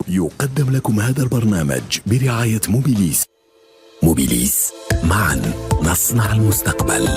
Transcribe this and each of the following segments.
يقدم لكم هذا البرنامج برعاية موبيليس. موبيليس، معا نصنع المستقبل.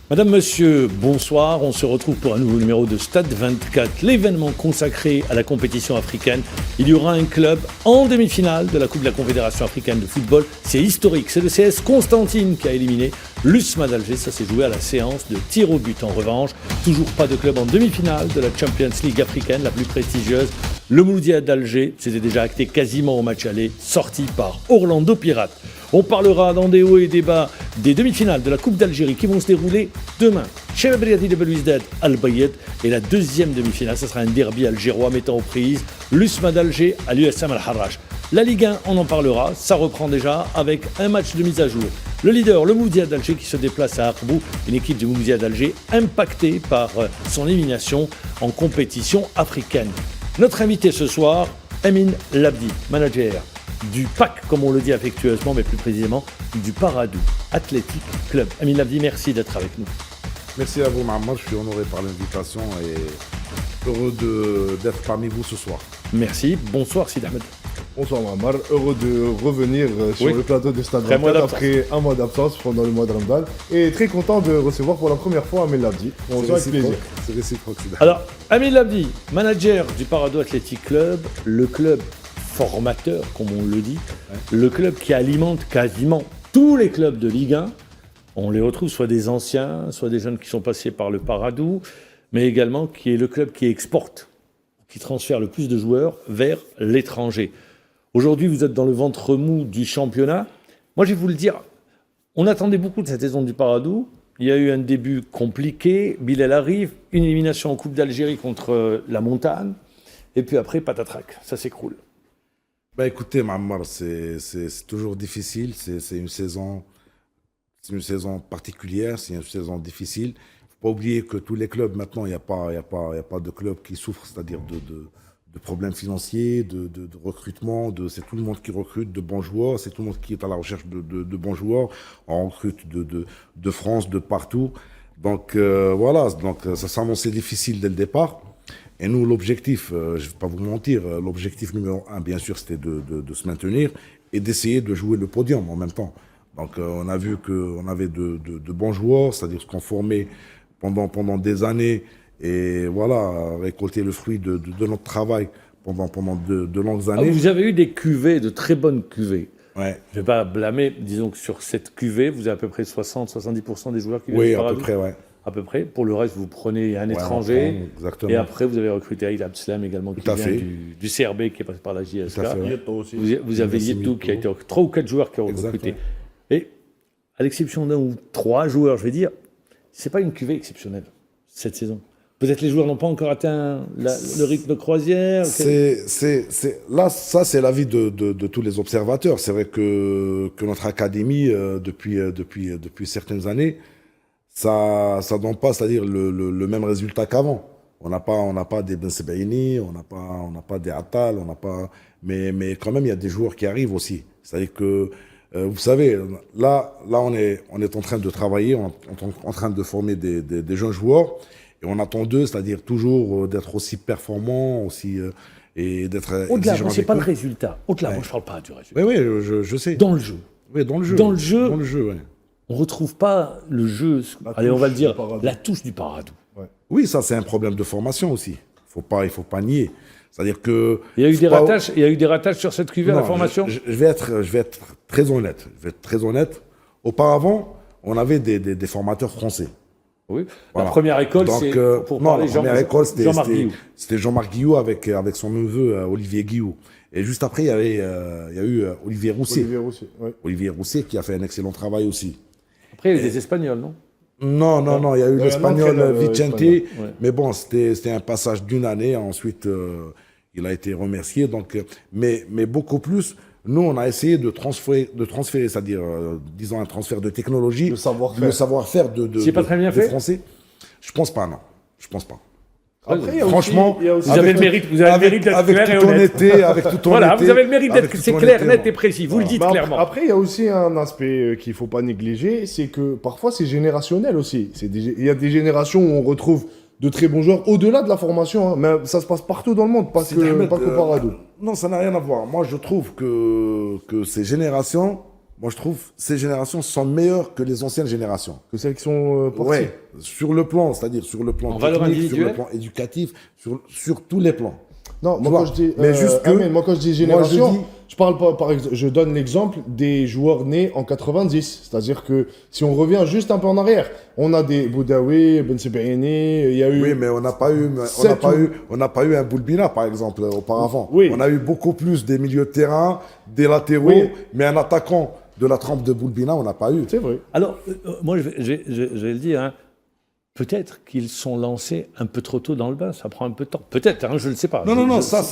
Madame, Monsieur, bonsoir. On se retrouve pour un nouveau numéro de Stade 24, l'événement consacré à la compétition africaine. Il y aura un club en demi-finale de la Coupe de la Confédération africaine de football. C'est historique, c'est le CS Constantine qui a éliminé l'USMA d'Alger. Ça s'est joué à la séance de tir au but. En revanche, toujours pas de club en demi-finale de la Champions League africaine, la plus prestigieuse. Le Mouloudia d'Alger, c'était déjà acté quasiment au match aller, sorti par Orlando Pirates. On parlera dans des hauts et des bas des demi-finales de la Coupe d'Algérie qui vont se dérouler demain. Chebab Riadi de Belouizdad Al-Bayed et la deuxième demi-finale, ce sera un derby algérois mettant aux prises l'USMA d'Alger à l'USM Al-Harrach. La Ligue 1, on en parlera, ça reprend déjà avec un match de mise à jour. Le leader, le Mouloudia d'Alger qui se déplace à Arbou, une équipe du Mouloudia d'Alger impactée par son élimination en compétition africaine. Notre invité ce soir, Amin Labdi, manager du PAC, comme on le dit affectueusement, mais plus précisément du Paradou Athletic Club. Amin Labdi, merci d'être avec nous. Merci à vous, Mahamoud. Je suis honoré par l'invitation et heureux d'être parmi vous ce soir. Merci. Bonsoir, Sid Ahmed. Bonsoir, Mahamar. Heureux de revenir sur le plateau de Stade 24 après un mois d'absence pendant le mois de Ramadan. Et très content de recevoir pour la première fois Amin Labdi. Bonjour, avec plaisir. C'est réciproque. Alors, Amin Labdi, manager du Paradou Athletic Club, le club formateur, comme on le dit, le club qui alimente quasiment tous les clubs de Ligue 1. On les retrouve soit des anciens, soit des jeunes qui sont passés par le Paradou, mais également qui est le club qui exporte, qui transfère le plus de joueurs vers l'étranger. Aujourd'hui, vous êtes dans le ventre mou du championnat. Moi, je vais vous le dire, on attendait beaucoup de cette saison du Paradou. Il y a eu un début compliqué, Bilal arrive, une élimination en Coupe d'Algérie contre la Montagne, et puis après, patatrac, ça s'écroule. Bah écoutez, Mahamoud, c'est toujours difficile. C'est une saison particulière, c'est une saison difficile. Il ne faut pas oublier que tous les clubs, maintenant, il n'y a pas de club qui souffre, c'est-à-dire de problèmes financiers, de recrutement. C'est tout le monde qui recrute de bons joueurs, c'est tout le monde qui est à la recherche de bons joueurs. On recrute de France, de partout. Donc voilà, donc, ça s'annonçait difficile dès le départ. Et nous, l'objectif, je ne vais pas vous mentir, l'objectif numéro 1, bien sûr, c'était de se maintenir et d'essayer de jouer le podium en même temps. Donc, on a vu qu'on avait de bons joueurs, c'est-à-dire ce qu'on formait pendant des années et voilà, récolter le fruit de notre travail pendant de longues années. Vous avez eu des cuvées, de très bonnes cuvées. Ouais. Je ne vais pas blâmer, disons que sur cette cuvée, vous avez à peu près 60-70% des joueurs qui viennent Oui, du à Paradou. peu près, ouais. À peu près. Pour le reste, vous prenez un étranger. Exactement. Et après, vous avez recruté Aïd Abslam également, qui vient du CRB, qui est passé par la JSK. Tout à fait, ouais. Vous avez Yetou qui a été recruté. 3 ou 4 joueurs qui ont recruté. Et à l'exception d'un ou 3 joueurs, je vais dire, c'est pas une cuvée exceptionnelle cette saison. Peut-être les joueurs n'ont pas encore atteint le rythme de croisière. Là, ça, c'est l'avis de tous les observateurs. C'est vrai que notre académie, depuis certaines années, ça donne pas, c'est-à-dire le même résultat qu'avant. On n'a pas des Ben Sebaini, on n'a pas des Attal, mais quand même il y a des joueurs qui arrivent aussi. C'est-à-dire que vous savez, là on est en train de travailler, on est en train de former des jeunes joueurs et on attend d'eux, c'est-à-dire toujours d'être aussi performants aussi et d'être au-delà. exigeants. C'est pas le résultat. Au-delà, moi je parle pas du résultat. Oui, je sais. Dans le jeu. Oui, dans le jeu. Dans le jeu. Ouais. On ne retrouve pas le jeu, on va le dire, la touche du Paradou. Ouais. Oui, ça c'est un problème de formation aussi. Il faut pas nier. C'est-à-dire que il y a eu des ratages sur cette cuvée à la formation. Je vais être très honnête. Auparavant, on avait des formateurs français. Oui. Voilà. La première école, c'est pour parler Jean-Marc Guillou. C'était Jean-Marc Guillou avec son neveu Olivier Guillou. Et juste après, il y a eu Olivier Roussé. Olivier Roussé qui a fait un excellent travail aussi. Après, il y a eu des Espagnols, non? Non, il y a eu l'Espagnol Vicente, ouais. mais bon, c'était un passage d'une année, ensuite il a été remercié, donc, mais beaucoup plus, nous on a essayé de transférer, c'est-à-dire, disons un transfert de technologie, le savoir-faire de c'est pas très bien fait français. Je pense pas, non, je pense pas. Après, il y a franchement, aussi- il y a aussi- Vous avez le mérite d'être avec clair et toute honnête. honnêteté, avec toute Voilà, honnêteté, vous avez le mérite avec d'être toute c'est clair, honnêteté, net bon. et précis. Vous le dites Bah, clairement. Après, il y a aussi un aspect qu'il ne faut pas négliger, c'est que parfois c'est générationnel aussi. Il y a des générations où on retrouve de très bons joueurs au-delà de la formation, hein, mais ça se passe partout dans le monde, pas Sidi que Ahmed, Paradou. non, ça n'a rien à voir. Moi, je trouve que ces générations, ces générations sont meilleures que les anciennes générations. Que celles qui sont parties. Ouais, sur le plan, c'est-à-dire sur le plan En valeur technique, sur le individuelle plan éducatif, sur tous les plans. Non, Tu moi vois, quand, je dis, mais juste que- moi quand je dis génération, moi, je dis- je parle pas, par exemple, je donne l'exemple des joueurs nés en 90. C'est-à-dire que si on revient juste un peu en arrière, on a des Boudaoui, Ben Sebaini, il y a eu... Oui, mais on n'a pas eu un Boulbina, par exemple, auparavant. Oui. On a eu beaucoup plus des milieux de terrain, des latéraux, Oui. mais un attaquant de la trempe de Boulbina, on n'a pas eu. C'est vrai. Alors, moi, je vais le dire, hein, peut-être qu'ils sont lancés un peu trop tôt dans le bain, ça prend un peu de temps. Peut-être, hein, je ne le sais pas. Non, ça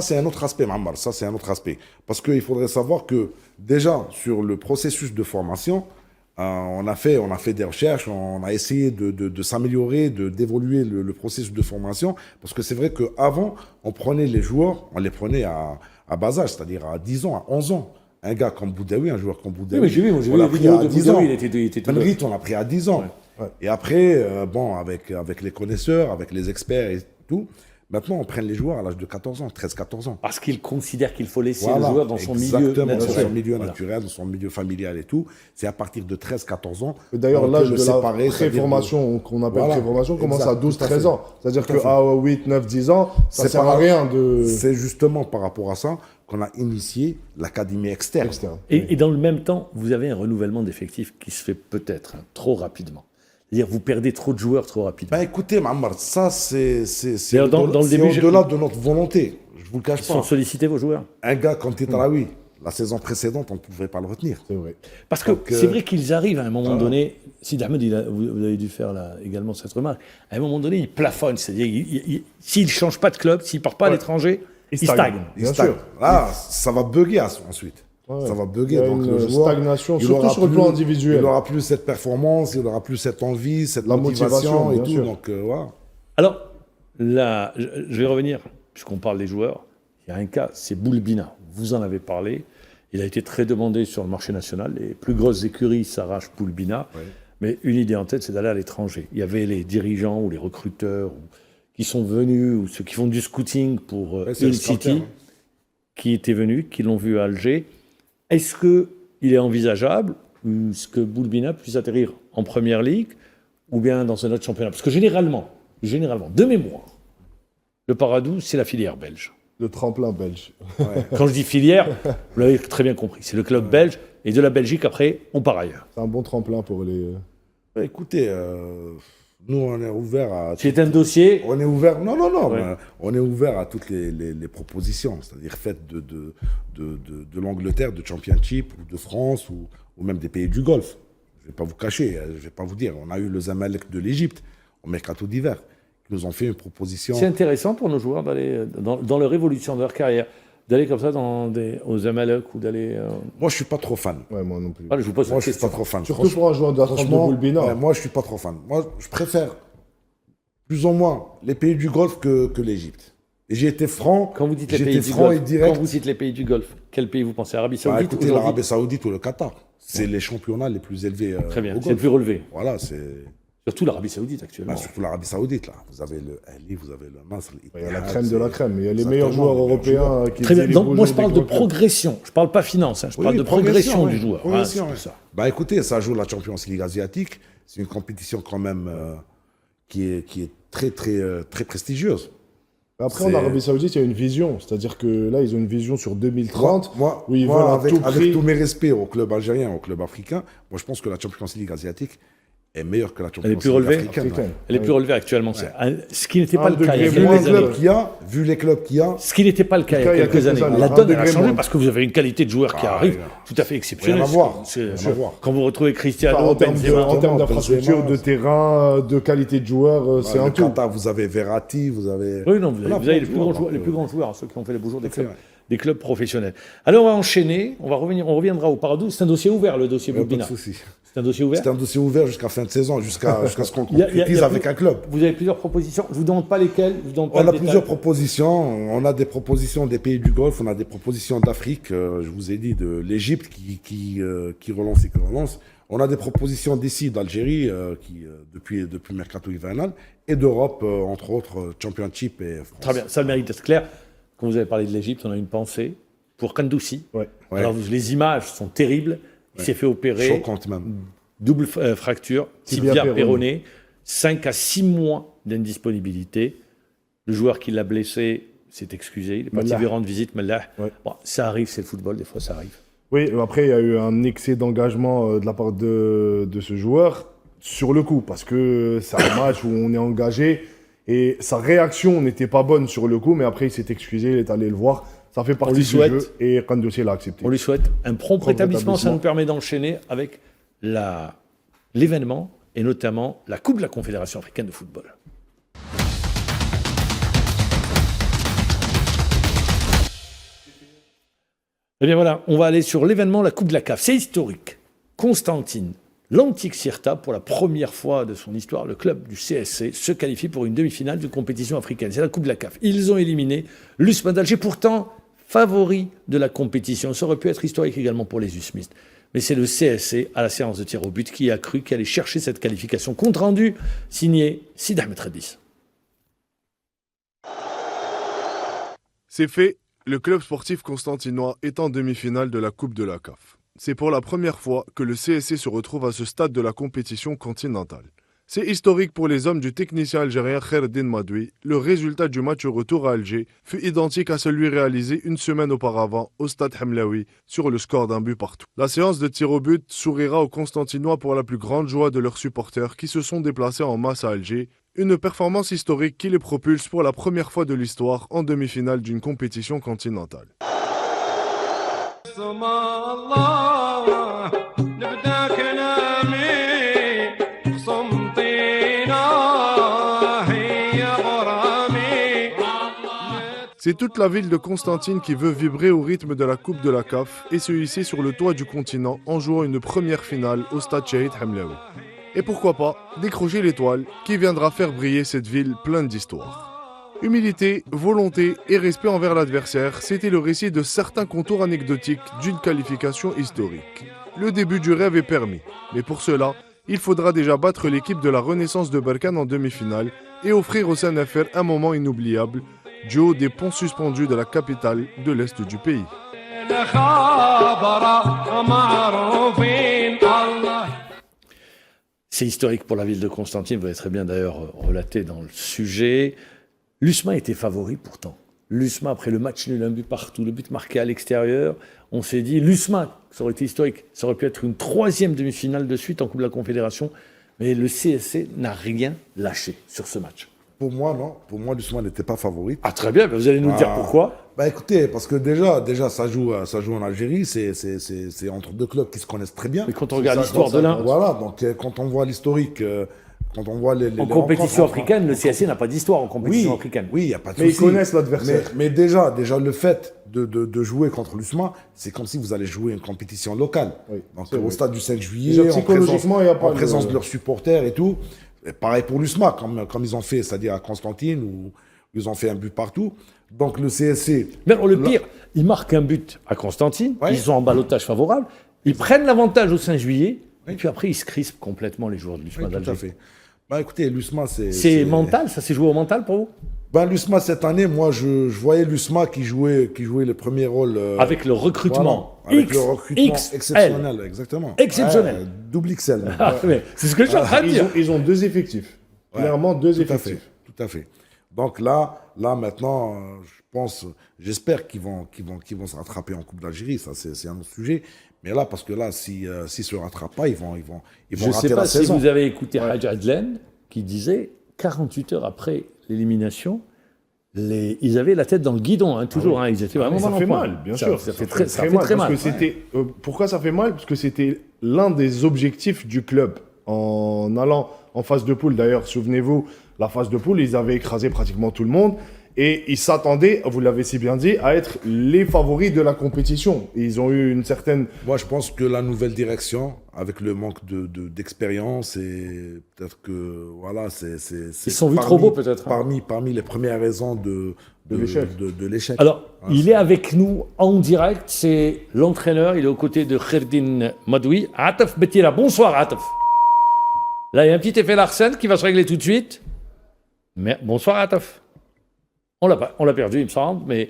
c'est un autre aspect, Mammar, ça c'est un autre aspect. Parce qu'il faudrait savoir que, déjà, sur le processus de formation, on a fait des recherches, on a essayé de s'améliorer, d'évoluer le processus de formation, parce que c'est vrai qu'avant, on prenait les joueurs, on les prenait à bas âge, c'est-à-dire à 10 ans, à 11 ans. Un gars comme Boudaoui, un joueur comme Boudaoui, Oui, mais j'ai vu on l'a la pris vidéo à de 10 ans. Boudaoui, il était tout Benrit, on l'a pris à 10 ans. Ouais. Et après, avec les connaisseurs, avec les experts et tout, maintenant, on prend les joueurs à l'âge de 14 ans, 13-14 ans. Parce qu'ils considèrent qu'il faut laisser Voilà, le joueur dans son milieu exactement, naturel. dans son milieu Voilà. naturel, dans son milieu familial et tout. C'est à partir de 13-14 ans. D'ailleurs, qu'on l'âge peut de le la séparer, c'est-à-dire préformation, qu'on appelle Voilà, préformation, commence exact, à 12-13 tout à fait. ans. C'est-à-dire Tout à fait. qu'à 8, 9, 10 ans, ça C'est sert pas- à rien de... C'est justement par rapport à ça qu'on a initié l'académie externe. externe. Et dans le même temps, vous avez un renouvellement d'effectifs qui se fait peut-être trop rapidement. C'est-à-dire vous perdez trop de joueurs trop rapidement. Ben écoutez, Mammar, ça c'est D'ailleurs, dans le début, au-delà de notre volonté. Je vous le cache Ils pas. sont sollicités vos joueurs. Un gars comme Titaraoui, la saison précédente, on ne pouvait pas le retenir. C'est vrai. Parce que Donc, c'est vrai qu'ils arrivent à un moment donné. Sid Ahmed, vous avez dû faire là, également cette remarque. À un moment donné, ils plafonnent. C'est-à-dire, s'ils ne changent pas de club, s'ils ne partent pas à l'étranger, ils stagnent. Bien Stagne. sûr. Là, ça va bugger ensuite. Ouais. Ça va Il y bugger. a Donc, une le joueur, stagnation, il surtout aura sur le plus- plan individuel. Il n'aura plus cette performance, il n'aura plus cette envie, cette La motivation motivation, et bien tout. sûr. Donc, voilà. Alors, là, je vais revenir, puisqu'on parle des joueurs. Il y a un cas, c'est Boulbina. Vous en avez parlé. Il a été très demandé sur le marché national. Les plus grosses écuries s'arrachent Boulbina. Oui. Mais une idée en tête, c'est d'aller à l'étranger. Il y avait les dirigeants ou les recruteurs qui sont venus, ou ceux qui font du scouting pour Ouais, c'est Hull le scouter, City, hein. qui étaient venus, qui l'ont vu à Alger. Est-ce qu'il est envisageable que Boulbina puisse atterrir en première ligue ou bien dans un autre championnat? Parce que généralement, de mémoire, le Paradou, c'est la filière belge. Le tremplin belge. Quand je dis filière, vous l'avez très bien compris, c'est le club belge, et de la Belgique, après, on part ailleurs. C'est un bon tremplin pour les... Bah, écoutez, nous, on est ouvert à... C'est un dossier. On est ouvert, non, Ouais. ben, on est ouvert à toutes les propositions, c'est-à-dire faites de l'Angleterre, de Championship, ou de France, ou même des pays du Golfe. Je ne vais pas vous cacher, je ne vais pas vous dire. On a eu le Zamalek de l'Égypte, au mercato d'hiver, qui nous ont fait une proposition. C'est intéressant pour nos joueurs d'aller, dans leur évolution de leur carrière, d'aller comme ça aux Amalek ou d'aller. Moi, je ne suis pas trop fan. Ouais, moi non plus. Voilà, je vous pose Moi, cette je ne suis question. pas trop fan. Surtout pour un joueur de la trempe de Franchement, Boulbina. ouais, moi, je ne suis pas trop fan. Moi, je préfère plus ou moins les pays du Golfe que l'Égypte. Et j'ai été franc. Quand vous dites les j'étais pays du franc Golfe, et direct. quand vous dites les pays du Golfe, quel pays vous pensez? Arabie Bah, Saoudite écoutez, aujourd'hui? l'Arabie Saoudite ou le Qatar. C'est les championnats les plus élevés. Très bien, au c'est le Golfe. plus relevé. Voilà, c'est. Surtout l'Arabie Saoudite actuellement. Bah, surtout l'Arabie Saoudite, là. Vous avez le Ali, vous avez le Nasr. Il y a la crème de la crème. Il y a les Exactement, meilleurs joueurs les meilleurs européens joueurs. qui Très bien. faisaient les Donc, beaux moi, je jours parle des de grands clubs. progression. Je parle pas finance. Hein. Je Oui, parle de progression ouais. du joueur. Progression, Ah, ouais. c'est ça. Bah écoutez, ça joue la Champions League asiatique. C'est une compétition quand même qui est très prestigieuse. Après, C'est- en Arabie Saoudite, il y a une vision. C'est-à-dire que là, ils ont une vision sur 2030. Moi, où ils veulent à avec, tout prix- avec tous mes respects au club algérien, au club africain, moi je pense que la Champions League asiatique est meilleure que la Champions Elle est League plus relevée africaine. Africaine. Elle est Ouais. plus relevée actuellement. C'est ce qui n'était Un pas le cas il y a degré Vu moins quelques les années. clubs qu'il y a, vu les clubs qu'il y a, Ce qui n'était pas le cas il y a quelques années. La Un donne elle a degré changé moins. parce que vous avez une qualité de joueur qui Ah, arrive ouais. tout à fait exceptionnelle. Rien à voir. C'est- Rien à voir. Quand vous retrouvez Cristiano, En termes Benzema, d'infrastructure, Benzema, de terrain, de qualité de joueur, c'est le un tout. Qatar, vous avez Verratti, vous avez. Oui, non, vous Voilà, avez les plein plus de grands joueurs, joueurs, les donc, plus grands joueurs, ceux qui ont fait les beaux jours des Tout à fait, clubs. ouais. des clubs professionnels. Allez, on va enchaîner, on reviendra au Paradou. C'est un dossier ouvert, le dossier Pas de Boudbina. souci. C'est un dossier ouvert. C'est un dossier ouvert jusqu'à fin de saison, jusqu'à ce qu'on Il y a concrétise avec plus- un club. Vous avez plusieurs propositions. Je vous demande pas lesquelles. Je vous demande pas On le a détail. plusieurs propositions. On a des propositions des pays du Golfe, on a des propositions d'Afrique. Je vous ai dit de l'Égypte qui relance et qui relance. On a des propositions d'ici, d'Algérie, depuis le mercato hivernal, et d'Europe, entre autres, Championship et France. Très bien, ça le mérite d'être clair. Quand vous avez parlé de l'Égypte, on a une pensée pour Kandoussi. Ouais. Ouais. Alors, les images sont terribles. Il s'est fait opérer. Choquante même. Double fracture, Tibia tibia péroné. péroné, 5 à 6 mois d'indisponibilité. Le joueur qui l'a blessé s'est excusé, il est parti Mallah. lui rendre visite, Mallah. Ouais. Bon, ça arrive, c'est le football, des fois ça arrive. Oui, après, il y a eu un excès d'engagement de la part de ce joueur sur le coup, parce que c'est un match où on est engagé et sa réaction n'était pas bonne sur le coup, mais après, il s'est excusé, il est allé le voir. Ça fait partie lui du souhaite. jeu et Kandoussi l'a accepté. On lui souhaite un prompt rétablissement, ça rétablissement. nous permet d'enchaîner avec l'événement et notamment la Coupe de la Confédération africaine de football. Eh bien voilà, on va aller sur l'événement, la Coupe de la CAF. C'est historique. Constantine, l'antique Cirta, pour la première fois de son histoire, le club du CSC se qualifie pour une demi-finale de compétition africaine. C'est la Coupe de la CAF. Ils ont éliminé l'USMA d'Alger, pourtant favori de la compétition. Ça aurait pu être historique également pour les USMistes. Mais c'est le CSC, à la séance de tir au but, qui a cru qu'il allait chercher cette qualification. Compte rendu, signé Sid Ahmed Redis. C'est fait, le club sportif constantinois est en demi-finale de la Coupe de la CAF. C'est pour la première fois que le CSC se retrouve à ce stade de la compétition continentale. C'est historique pour les hommes du technicien algérien Khaireddine Madoui. Le résultat du match retour à Alger fut identique à celui réalisé une semaine auparavant au stade Hamlaoui sur le score d'un but partout. La séance de tir au but sourira aux Constantinois pour la plus grande joie de leurs supporters qui se sont déplacés en masse à Alger. Une performance historique qui les propulse pour la première fois de l'histoire en demi-finale d'une compétition continentale. C'est toute la ville de Constantine qui veut vibrer au rythme de la Coupe de la CAF et se hisser sur le toit du continent en jouant une première finale au stade Shahid Hamlaoui. Et pourquoi pas décrocher l'étoile qui viendra faire briller cette ville pleine d'histoire. Humilité, volonté et respect envers l'adversaire, c'était le récit de certains contours anecdotiques d'une qualification historique. Le début du rêve est permis, mais pour cela, il faudra déjà battre l'équipe de la Renaissance de Berkane en demi-finale et offrir au CNFR un moment inoubliable du haut des ponts suspendus de la capitale de l'Est du pays. C'est historique pour la ville de Constantine, vous l'avez très bien d'ailleurs relaté dans le sujet. L'USMA était favori pourtant. L'USMA, après le match nul, un but partout, le but marqué à l'extérieur, on s'est dit, l'USMA, ça aurait été historique, ça aurait pu être une troisième demi-finale de suite en Coupe de la Confédération, mais le CSC n'a rien lâché sur ce match. Pour moi, non. Pour moi, l'USMA n'était pas favorite. Ah très bien, vous allez nous dire pourquoi. Bah écoutez, parce que déjà ça joue en Algérie, c'est entre deux clubs qui se connaissent très bien. Mais quand on regarde l'histoire de l'un, Voilà, donc quand on voit l'historique, quand on voit les en compétition africaine, le CSC n'a pas d'histoire en compétition africaine. Oui, il n'y a pas de Mais ils souci. connaissent l'adversaire. Mais déjà le fait de jouer contre l'USMA, c'est comme si vous allez jouer une compétition locale. Oui, Donc c'est au vrai. stade du 5 juillet, Déjà, en psychologiquement, il y a pas en présence de- de leurs supporters et tout. Et pareil pour l'USMA, comme ils ont fait, c'est-à-dire à Constantine, où ils ont fait un but partout. Donc le CSC... Mais alors, le pire, ils marquent un but à Constantine, Ouais. ils sont en ballottage favorable, ils prennent l'avantage au 5 juillet, et puis après ils se crispent complètement les joueurs de l'USMA Oui, tout à d'Alger. fait. Bah écoutez, l'USMA, C'est mental, ça s'est joué au mental pour vous? Ben, l'USMA, cette année, moi, je voyais l'USMA qui jouait le premier rôle. Avec le recrutement, voilà, avec le recrutement XL. exceptionnel, exactement. Exceptionnel. Ouais, double XL. Ah, mais c'est ce que je suis en train de dire. Ils ont deux effectifs. Clairement, deux Tout à fait, effectifs. tout à fait. Donc là maintenant, j'espère qu'ils vont se rattraper en Coupe d'Algérie. Ça, c'est un autre sujet. Mais là, parce que là, s'ils se rattrapent pas, ils vont Je ne rater sais pas la si saison. vous avez écouté Hadj Adlen qui disait 48 heures après l'élimination, ils avaient la tête dans le guidon, toujours. Ils étaient vraiment Ça dans fait le point. mal, bien sûr. Ça fait très mal. Parce que c'était, pourquoi ça fait mal? Parce que c'était l'un des objectifs du club. En allant en phase de poule, d'ailleurs, souvenez-vous, la phase de poule, ils avaient écrasé pratiquement tout le monde. Et ils s'attendaient, vous l'avez si bien dit, à être les favoris de la compétition. Et ils ont eu une certaine... Moi, je pense que la nouvelle direction, avec le manque d'expérience, et peut-être que voilà, c'est Ils se sont vus trop beaux, peut-être, hein. Parmi les premières raisons de l'échec. Alors, Ah, il est avec nous en direct, c'est l'entraîneur, il est aux côtés de Kherdin Madoui. Ataf Betira, bonsoir Ataf. Là, il y a un petit effet Larsen qui va se régler tout de suite. Mais, bonsoir Ataf. On l'a perdu, il me semble, mais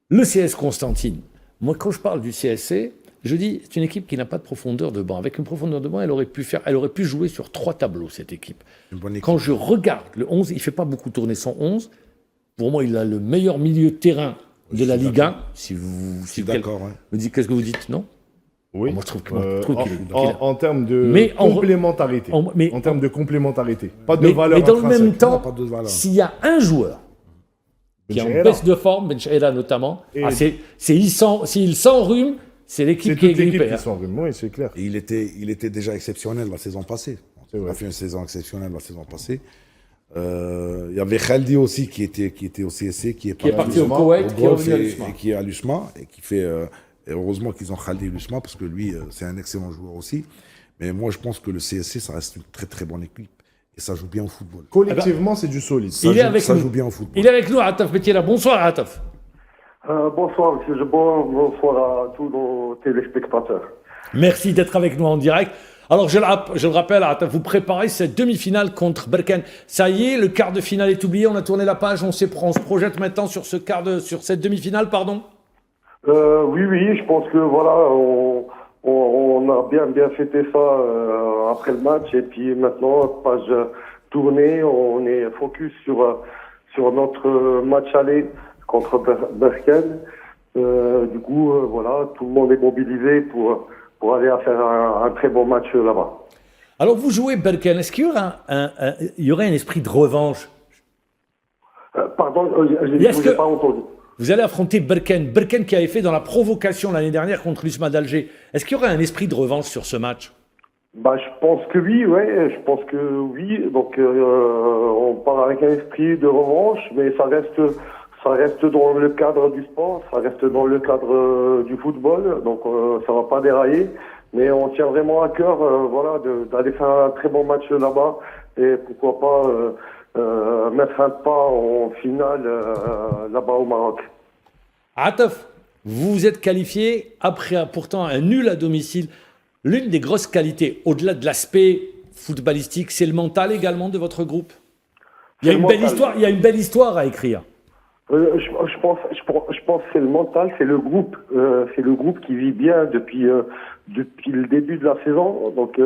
le CS Constantine, moi, quand je parle du CSC, je dis, c'est une équipe qui n'a pas de profondeur de banc. Avec une profondeur de banc, elle aurait pu jouer sur 3 tableaux, cette équipe. Une bonne équipe. Quand je regarde le 11, il ne fait pas beaucoup tourner son 11. Pour moi, il a le meilleur milieu de terrain de la Ligue 1. Si d'accord, ouais. me dites, qu'est-ce que vous dites, non? Oui. Moi, je trouve qu'il En termes de complémentarité. En termes de complémentarité. Pas de valeur mais dans le intrinsèque. même temps, pas de valeur. s'il y a un joueur qui est en Benchaïra. baisse de forme, Benchaïra notamment, Et- s'il s'enrhume, c'est l'équipe C'est qui est toute l'équipe grippée. qui s'en rhume. Oui, c'est clair. Et il était déjà exceptionnel la saison passée. C'est Il vrai. a fait une saison exceptionnelle la saison passée. Il y avait Khaldi aussi qui était au CSC, qui est parti au l'USMA, Koweït, qui est revenu à et- l'USMA. et qui est à l'USMA et qui fait. Et heureusement qu'ils ont Khaldi et l'USMA parce que lui, c'est un excellent joueur aussi. Mais moi, je pense que le CSC, ça reste une très très bonne équipe et ça joue bien au football. Collectivement, c'est du solide. Il est avec Ça nous. joue bien au football. Il est avec nous, Ataf Betira. Bonsoir, Ataf. Bonsoir, M. Jebon. Bonsoir à tous nos téléspectateurs. Merci d'être avec nous en direct. Alors, je le rappelle, Ataf, vous préparez cette demi-finale contre Berkane. Ça y est, le quart de finale est oublié. On a tourné la page. On se projette maintenant sur cette demi-finale, pardon. Oui, je pense que voilà, on a bien fêté ça après le match et puis maintenant page tournée, on est focus sur notre match aller contre Berkane. Du coup, voilà, tout le monde est mobilisé pour aller à faire un très bon match là-bas. Alors, vous jouez Berkane. Est-ce qu'il y aura il y aurait un esprit de revanche? Pardon, je Est-ce n'ai que- pas entendu. Vous allez affronter Berkane. Berkane qui avait fait dans la provocation l'année dernière contre l'USMA d'Alger. Est-ce qu'il y aurait un esprit de revanche sur ce match? Bah, je pense que oui, ouais, je pense que oui. Donc, on part avec un esprit de revanche, mais ça reste dans le cadre du sport, ça reste dans le cadre du football. Donc, ça va pas dérailler, mais on tient vraiment à cœur, voilà, d'aller faire un très bon match là-bas et pourquoi pas mettre un pas en finale là-bas au Maroc. Ataf, vous vous êtes qualifié après pourtant un nul à domicile. L'une des grosses qualités, au-delà de l'aspect footballistique, c'est le mental également de votre groupe. Il y a C'est une le belle mental. histoire, il y a une belle histoire à écrire. Je pense que c'est le mental, c'est le groupe qui vit bien depuis le début de la saison. Donc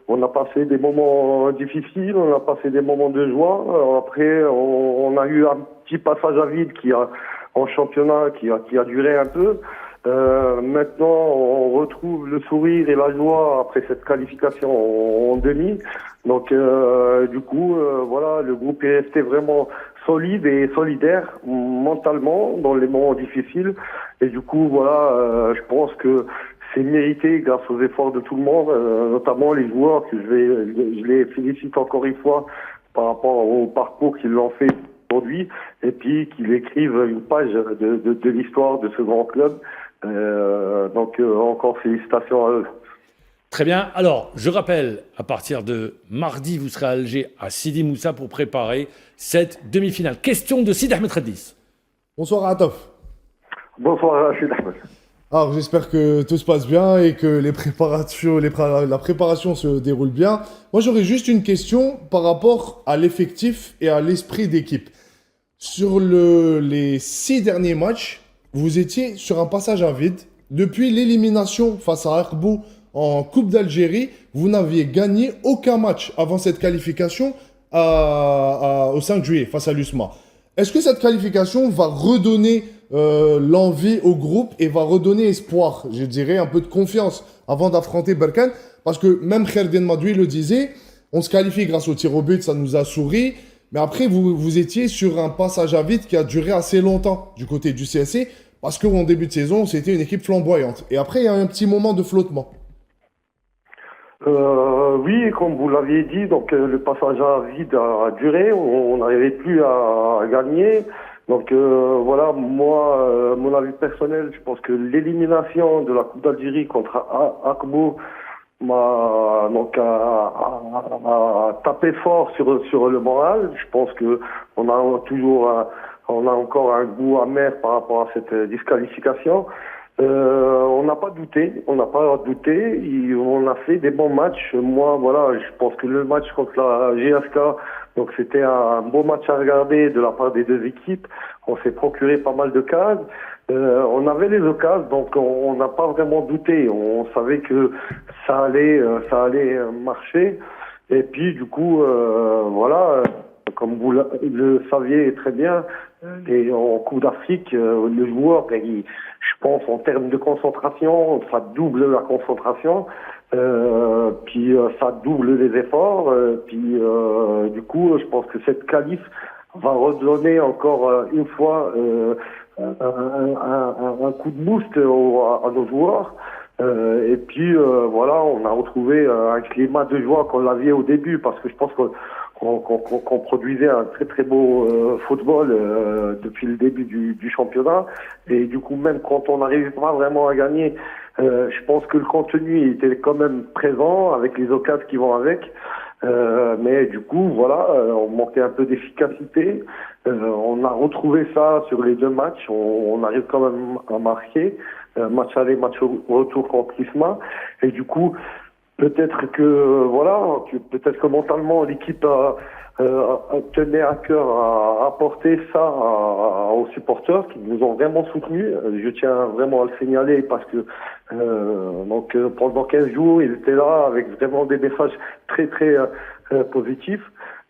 on a passé des moments difficiles, on a passé des moments de joie. Après on a eu un petit passage à vide en championnat qui a duré un peu. Maintenant on retrouve le sourire et la joie après cette qualification en demi. Donc du coup voilà, le groupe est resté vraiment solide et solidaire mentalement dans les moments difficiles et du coup voilà je pense que c'est mérité grâce aux efforts de tout le monde, notamment les joueurs que je les félicite encore une fois par rapport au parcours qu'ils l'ont fait aujourd'hui et puis qu'ils écrivent une page de l'histoire de ce grand club. Donc encore félicitations à eux. Très bien. Alors, je rappelle, à partir de mardi, vous serez à Alger, à Sidi Moussa, pour préparer cette demi-finale. Question de Sid Ahmed Redis. Bonsoir Atof. Bonsoir Rachid Ahmed. Alors j'espère que tout se passe bien et que la préparation se déroule bien. Moi j'aurais juste une question par rapport à l'effectif et à l'esprit d'équipe. Sur les 6 derniers matchs, vous étiez sur un passage à vide. Depuis l'élimination face à Arbou en Coupe d'Algérie, vous n'aviez gagné aucun match avant cette qualification au 5 juillet face à l'USMA. Est-ce que cette qualification va redonner l'envie au groupe et va redonner espoir, je dirais, un peu de confiance avant d'affronter Berkane? Parce que même Kherdin Madoui le disait, on se qualifie grâce au tir au but, ça nous a souri. Mais après, vous étiez sur un passage à vide qui a duré assez longtemps du côté du CSC, parce qu'en début de saison, c'était une équipe flamboyante. Et après, il y a un petit moment de flottement. Oui, comme vous l'aviez dit, donc le passage à vide a duré, on n'arrivait plus à gagner. Donc voilà, moi, mon avis personnel, je pense que l'élimination de la Coupe d'Algérie contre Akbou m'a donc a tapé fort sur le moral. Je pense que on a toujours on a encore un goût amer par rapport à cette disqualification. On n'a pas douté, on a fait des bons matchs. Moi, voilà, je pense que le match contre la GSK, donc c'était un beau match à regarder de la part des deux équipes. On s'est procuré pas mal de cases. On avait les occasions, donc on n'a pas vraiment douté. On savait que ça allait marcher. Et puis du coup, voilà, comme vous le saviez très bien, et en Coupe d'Afrique, le joueur, je pense en termes de concentration, ça double la concentration, puis ça double les efforts, puis du coup, je pense que cette qualif va redonner encore une fois un coup de boost à nos joueurs. Et puis voilà, on a retrouvé un climat de joie qu'on l'avait au début, parce que je pense qu'on produisait un très très beau football depuis le début du championnat. Et du coup, même quand on n'arrivait pas vraiment à gagner, je pense que le contenu était quand même présent avec les occasions qui vont avec. Mais du coup, voilà, on manquait un peu d'efficacité. On a retrouvé ça sur les deux matchs. On arrive quand même à marquer. Match aller, match retour contre l'ISMA. Et du coup, peut-être que mentalement l'équipe tenait à cœur à apporter ça aux supporters qui nous ont vraiment soutenus. Je tiens vraiment à le signaler parce que pendant 15 jours, ils étaient là avec vraiment des messages très très positifs.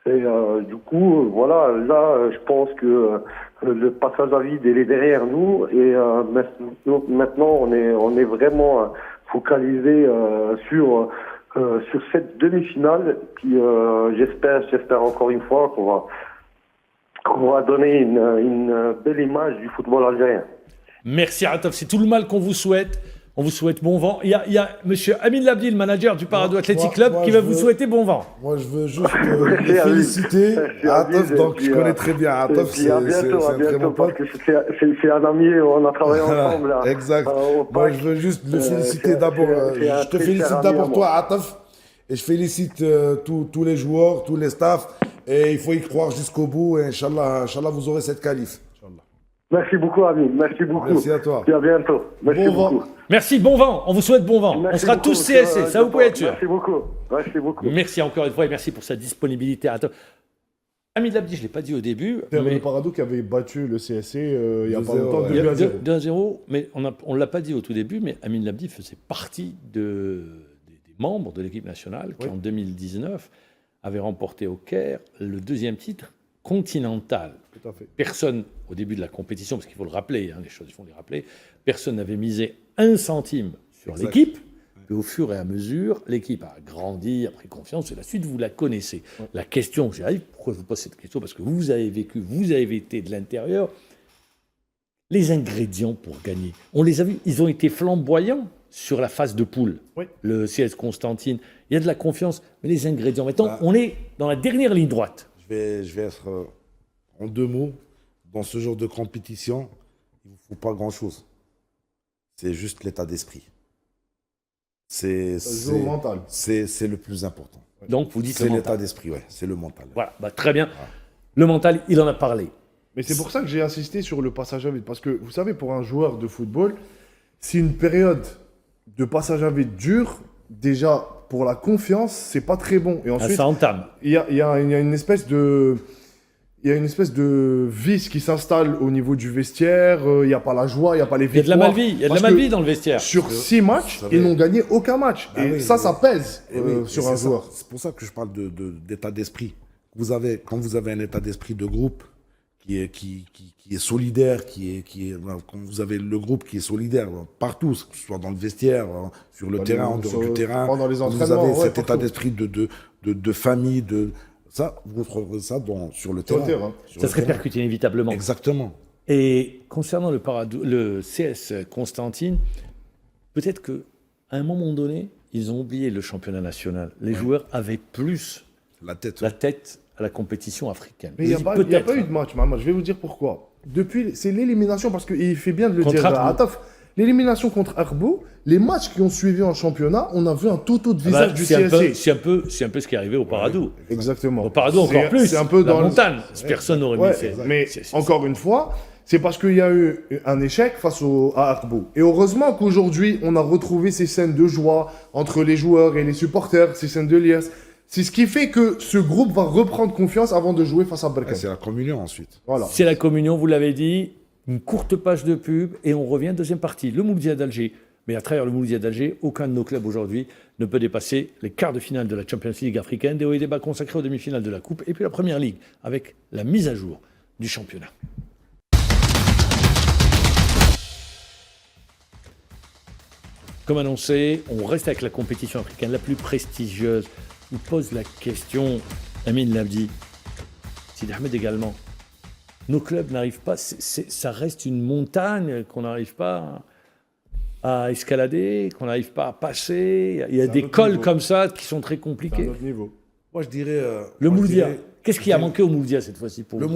Et du coup, voilà, là, je pense que le passage à vide il est derrière nous et maintenant on est vraiment focalisé sur cette demi-finale. Puis j'espère encore une fois qu'on va donner une belle image du football algérien. Merci Ataf, c'est tout le mal qu'on vous souhaite. On vous souhaite bon vent. Il y a monsieur Amin Labdi, le manager du Paradou Athletic Club, qui va vous souhaiter bon vent. Moi, je veux juste le féliciter. Ataf, donc je connais très bien Ataf, c'est un très bon pote. C'est un ami, on a travaillé ensemble. Là, exact. Moi, je veux juste le féliciter d'abord. Je te félicite d'abord toi, Ataf, et je félicite tous les joueurs, tous les staffs. Et il faut y croire jusqu'au bout. Et Inch'Allah, vous aurez cette qualif. Merci beaucoup, Amin. Merci beaucoup. Merci à toi. Et à bientôt. Merci beaucoup. Merci, bon vent. On vous souhaite bon vent. On sera tous CSC, ça vous pouvez être sûr. Merci beaucoup. Merci beaucoup. Merci encore une fois et merci pour sa disponibilité. Amin Labdi, je ne l'ai pas dit au début. C'est le Paradou qui avait battu le CSC il y a pas longtemps, 2-0. Mais on ne l'a pas dit au tout début, mais Amin Labdi faisait partie des membres de l'équipe nationale qui, en 2019, avait remporté au Caire le deuxième titre continental. Tout à fait. Personne, au début de la compétition, parce qu'il faut le rappeler, les choses, il faut les rappeler, personne n'avait misé un centime sur l'équipe. Et au fur et à mesure, l'équipe a grandi, a pris confiance, et la suite, vous la connaissez. La question, pourquoi je vous pose cette question? Parce que vous avez vécu, vous avez été de l'intérieur. Les ingrédients pour gagner, on les a vus, ils ont été flamboyants sur la phase de poule. Le CS Constantine, il y a de la confiance, mais les ingrédients, maintenant, on est dans la dernière ligne droite. Je vais être en deux mots. Dans ce genre de compétition, il ne vous faut pas grand-chose. C'est juste l'état d'esprit. C'est mental. C'est le plus important. Donc vous dites c'est l'état d'esprit, c'est le mental. Voilà, très bien. Voilà. Le mental, il en a parlé. Mais c'est pour ça que j'ai insisté sur le passage à vide. Parce que vous savez, pour un joueur de football, si une période de passage à vide dure, déjà pour la confiance, c'est pas très bon. Et ensuite, ça entame. Il y a une espèce de vice qui s'installe au niveau du vestiaire. Il n'y a pas la joie, il n'y a pas les victoires. Il y a de la malvie dans le vestiaire. Sur 6 matchs, ils n'ont gagné aucun match. Et ça pèse sur un joueur. C'est pour ça que je parle d'état d'esprit. Quand vous avez un état d'esprit de groupe qui est solidaire, quand vous avez le groupe qui est solidaire partout, que ce soit dans le vestiaire, sur le terrain, en dehors du terrain, pendant les vous avez cet état d'esprit de famille, ça, vous trouverez ça sur le terrain. Ça se répercute inévitablement. Exactement. Et concernant le CS Constantine, peut-être qu'à un moment donné, ils ont oublié le championnat national. Les joueurs avaient plus la tête à la compétition africaine. Mais il n'y a pas eu de match, maman. Je vais vous dire pourquoi. C'est l'élimination, parce qu'il fait bien de le Contre dire, Arbo. Ataf. L'élimination contre Arbo, les matchs qui ont suivi en championnat, on a vu un tout autre visage du CSC. C'est un peu ce qui est arrivé au Paradou. Exactement. Au Paradou encore plus. C'est un peu la dans montagne. Personne n'aurait Ouais, mis fait. mais encore une fois, c'est parce qu'il y a eu un échec face à Arbo. Et heureusement qu'aujourd'hui, on a retrouvé ces scènes de joie entre les joueurs et les supporters, ces scènes de liesse. C'est ce qui fait que ce groupe va reprendre confiance avant de jouer face à Berkane. C'est la communion ensuite. Voilà. C'est la communion, vous l'avez dit. Une courte page de pub et on revient deuxième partie. Le Mouloudia d'Alger. Mais à travers le Mouloudia d'Alger, aucun de nos clubs aujourd'hui ne peut dépasser les quarts de finale de la Champions League africaine, des hauts et des bas consacrés aux demi-finales de la Coupe et puis la Première Ligue avec la mise à jour du championnat. Comme annoncé, on reste avec la compétition africaine la plus prestigieuse. On pose la question, Amin Labdi, Sidi Ahmed également. Nos clubs n'arrivent pas, ça reste une montagne qu'on n'arrive pas à escalader, qu'on n'arrive pas à passer. Il y a des cols niveau. comme ça qui sont très C'est un compliqués. autre niveau. Moi, je dirais. Le moi, je Mouloudia, dirais- qu'est-ce qui a manqué au Mouloudia cette fois-ci pour Le vous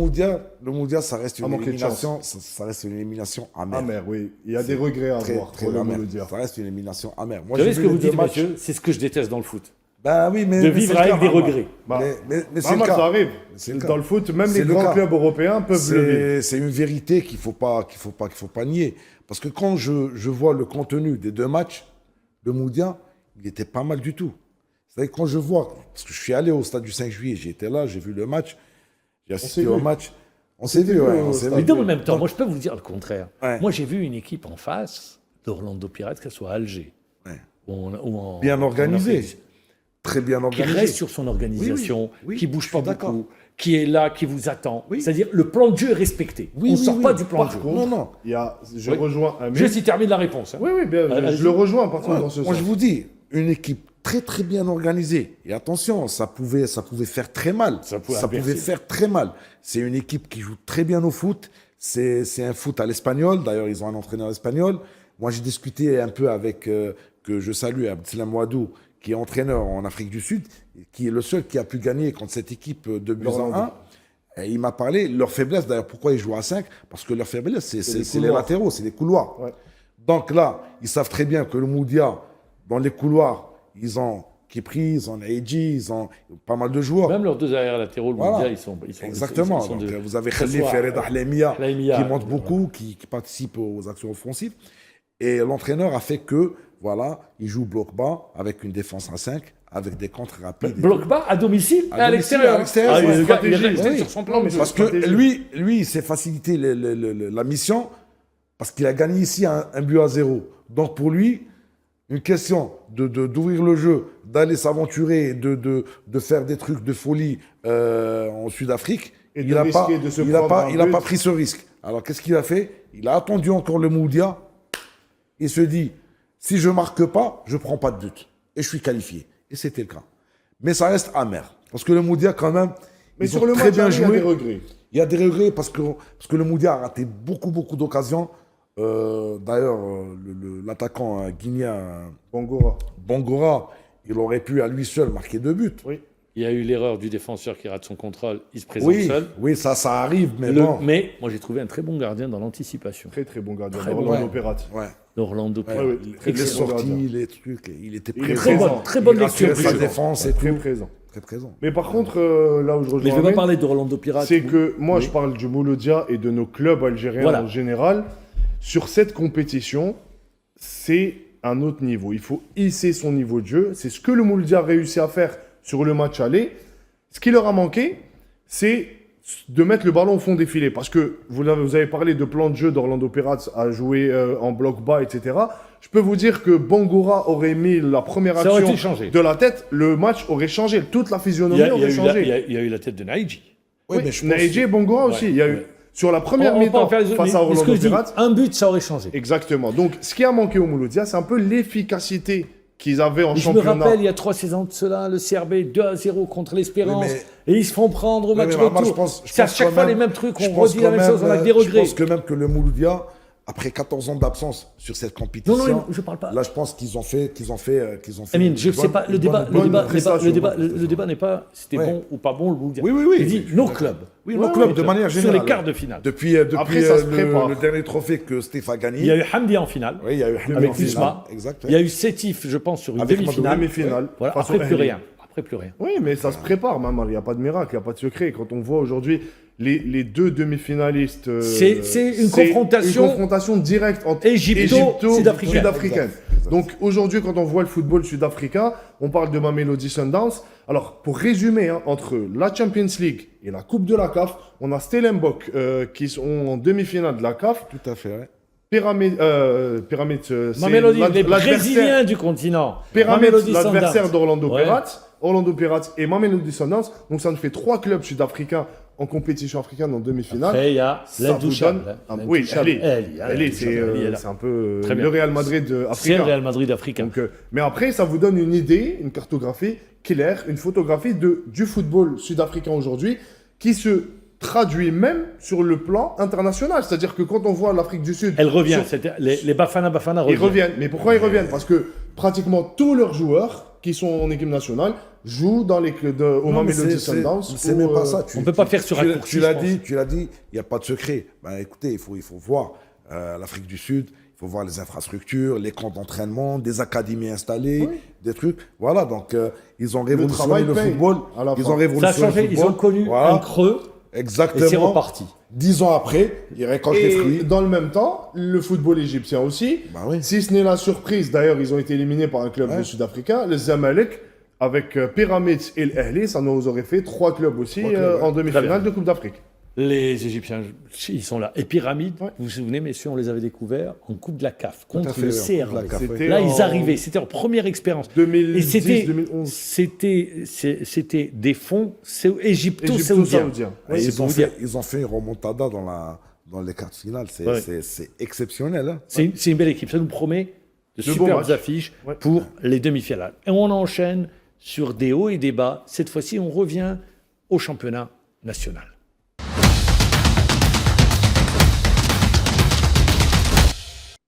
Mouloudia, ça reste A une manqué de élimination. Ça reste une élimination amère. Amer, oui. Il y a des regrets à Très, avoir très pour le amère. Mouloudia. Ça reste une élimination amère. Moi, Vous savez j'ai ce vu que vous les deux dites, matchs. monsieur? C'est ce que je déteste dans le foot. Bah oui, mais De mais vivre c'est le avec cas, des Rahman. regrets. Bah, Mais c'est le Rahman, cas. ça arrive. C'est le cas. Dans le foot, même C'est les le grands cas. clubs européens peuvent le vivre. C'est une vérité qu'il faut pas nier. Parce que quand je vois le contenu des deux matchs, le Mouloudia, il était pas mal du tout. C'est-à-dire que quand je vois, parce que je suis allé au stade du 5 juillet, j'étais là, j'ai vu le match, j'ai assisté s'est au vu. match. On s'est vu, ouais, on s'est Mais vu. dans le même temps, moi je peux vous dire le contraire. Ouais. Moi j'ai vu une équipe en face d'Orlando Pirates, qu'elle soit à Alger Ouais. ou en Bien en organisé. Afrique, Très bien qui organisé. reste sur son organisation, oui, qui bouge je pas suis d'accord. beaucoup, qui est là, qui vous attend. Oui. C'est-à-dire le plan de jeu est respecté. On ne sort pas du plan de jeu. Non, non. Je Oui. rejoins Amir. Juste, il termine la réponse. hein. Oui, oui, bien, Allez-y. je le rejoins par contre Ouais, dans ce moi, sens. je vous dis, une équipe très très bien organisée. Et attention, ça pouvait faire très mal. Ça pouvait faire très mal. C'est une équipe qui joue très bien au foot. C'est un foot à l'espagnol. D'ailleurs, ils ont un entraîneur espagnol. Moi, j'ai discuté un peu avec, que je salue, Abdeslam Ouadou, qui est entraîneur en Afrique du Sud, qui est le seul qui a pu gagner contre cette équipe de buts à 1. Et il m'a parlé, leur faiblesse, d'ailleurs, pourquoi ils jouent à 5? Parce que leur faiblesse, c'est les latéraux, c'est les couloirs. Ouais. Donc là, ils savent très bien que le Mouloudia, dans les couloirs, ils ont Kipri, ils ont Aïdji, ils ont pas mal de joueurs. Même leurs deux arrières latéraux, le Voilà. Mouloudia, ils sont Exactement. ils sont Donc, de- vous avez que ce Khalif soit- Farid Ahlemia Ahlemia, qui monte beaucoup, qui participe aux actions offensives. Et l'entraîneur a fait que, voilà, il joue bloc bas avec une défense à 5, avec des contres rapides. et Bloc tout. bas à domicile et à domicile, l'extérieur. à l'extérieur, Ah, c'est le une gars, il est stratégie. resté Oui. sur son plan. mais de jeu. Parce que stratégie. lui, il s'est facilité la mission parce qu'il a gagné ici un but à 0. Donc pour lui, une question d'ouvrir le jeu, d'aller s'aventurer, de faire des trucs de folie en Sud-Afrique, Et il de n'a risquer pas, de se il a prendre pas, un il a but. pas pris ce risque. Alors qu'est-ce qu'il a fait? Il a attendu encore le Mouloudia. Il se dit, si je marque pas, je prends pas de but. Et je suis qualifié. Et c'était le cas. Mais ça reste amer. Parce que le Mouloudia, quand même, Mais ils sur ont le très match, bien il y a joué. des regrets. Il y a des regrets parce que le Mouloudia a raté beaucoup d'occasions. D'ailleurs, l'attaquant guinéen Bangora. Bangora, il aurait pu à lui seul marquer 2 buts. Oui. Il y a eu l'erreur du défenseur qui rate son contrôle, il se présente Oui, seul. oui, ça arrive, mais Le- bon. Mais moi j'ai trouvé un très bon gardien dans l'anticipation. Très très bon gardien. Très Orlando bon. Pirates. Ouais. D'Orlando Ouais, Pirates. oui, les très bon sorties, gardien. les trucs, il était Il est présent. présent. Très bonne Il lecture assurait du sa jeu. défense et Très tout. présent. Très présent. Mais par contre, là où je Mais je rejoins ne veux pas Ahmed, parler d'Orlando Pirates. c'est que moi Oui. je parle du Mouloudia et de nos clubs algériens Voilà. en général. Sur cette compétition, c'est un autre niveau. Il faut hisser son niveau de jeu. C'est ce que le Mouloudia a réussi à faire sur le match aller. Ce qui leur a manqué, c'est de mettre le ballon au fond des filets. Parce que vous avez parlé de plan de jeu d'Orlando Pirates à jouer en bloc bas, etc. Je peux vous dire que Bangora aurait mis la première Ça aurait action été changé. de la tête, le match aurait changé. Toute la Il physionomie y, a, il y a aurait eu changé. il y a eu la tête de Naïdji. Oui, Oui, mais je pense- Naïdji et Bangora aussi. Il y a eu, ouais. sur la première On peut en mi-temps faire les- face mais- à mais ce que Orlando je dis, Pirates. un but, ça aurait changé. Exactement. Donc, ce qui a manqué au Mouloudia, c'est un peu l'efficacité qu'ils avaient en Et je me championnat. rappelle, il y a 3 saisons de cela, le CRB 2-0 contre l'Espérance. Oui, Et ils se font prendre au match mais moi, retour. je pense C'est à quand chaque fois même- les mêmes trucs, je on pense redit quand la même chose, on a même, que des Je regrets. pense que même que le Mouloudia après 14 ans d'absence sur cette compétition. Non, je parle pas. Là, je pense qu'ils ont fait. Amine, je ne sais pas, le débat n'est pas c'était Ouais. bon ou pas bon le mondial. Oui. Il dit nos clubs. Oui, nos clubs, de manière générale. Sur les quarts de finale. Depuis Après, ça se le prépare. dernier trophée que Steph a gagné. Il y a eu Hamdi en finale. Oui, il y a eu Hamdi avec en finale. Usma. Exact. Il y a eu Sétif, je pense, sur une Avec demi-finale. Demi-finale. Voilà, Face au après plus Ahly. rien. Après plus rien. Oui, mais ça se prépare, Mamar. Il n'y a pas de miracle, il n'y a pas de secret. Quand on voit aujourd'hui les deux demi-finalistes. C'est une confrontation directe entre Égypto-Sud-africaine. Sud-africaine. Donc aujourd'hui, quand on voit le football sud-africain, on parle de Mamelodi Sundowns. Alors, pour résumer, entre la Champions League et la Coupe de la CAF, on a Stellenbosch qui sont en demi-finale de la CAF. Tout à fait, ouais. Pyramide, c'est Mamelodi, les l'adversaire- Brésiliens du continent. Pyramide, Mamelodi l'adversaire Sundowns. d'Orlando Ouais. Pirates. Orlando Pirates et Mamelodi Sundowns. Donc ça nous fait 3 clubs sud-africains en compétition africaine en demi-finale. Après, il y a Ça vous donne- Oui, l'Intouchable. elle c'est un peu Très bien. le Real Madrid C'est le africain. Real Madrid africain. Donc, mais après, ça vous donne une idée, une cartographie claire, une photographie du football sud-africain aujourd'hui qui se traduit même sur le plan international. C'est-à-dire que quand on voit l'Afrique du Sud... Elle revient. sur- C'était- Les Bafana Ils reviennent. Mais pourquoi ils reviennent? Parce que pratiquement tous leurs joueurs qui sont en équipe nationale jouent dans les clubs au Non, mais Mamelodi c'est Sundowns. c'est ou, même pas ça. on peut pas faire ce raccourci, Tu l'as je pense. dit, il n'y a pas de secret. Ben, écoutez, il faut voir l'Afrique du Sud, il faut voir les infrastructures, les camps d'entraînement, des académies installées, des trucs. Voilà, donc ils ont révolutionné travail le paye, football. à la Ils fin. ont Ça a révolutionné changé. le Ils football. ont connu Voilà, un creux exactement. et c'est reparti. 10 ans après, ils récoltent les Et fruits. dans le même temps, le football égyptien aussi. Bah oui. Si ce n'est la surprise, d'ailleurs, ils ont été éliminés par un club sud-africain, le Zamalek, avec Pyramids et l'Ahli, ça nous aurait fait 3 clubs aussi 3 clubs, ouais. en demi-finale de Coupe d'Afrique. Les Égyptiens, ils sont là. Et Pyramide, Ouais. vous vous souvenez, messieurs, on les avait découverts en Coupe de la CAF contre fait, le en Coupe de la CRB. CAF, C'était Là, en ils arrivaient. C'était leur première expérience. 2010, Et c'était 2011. c'était des fonds égypto-saoudiens. Égypto-saoudien. Et c'est pour vous dire. ils ont fait une remontada dans les quarts de finale. Ouais. C'est exceptionnel. Hein. C'est une belle équipe. Ça nous promet de De beaux superbes matchs. affiches Ouais. pour les demi-finales. Et on enchaîne sur des hauts et des bas. Cette fois-ci, on revient au championnat national.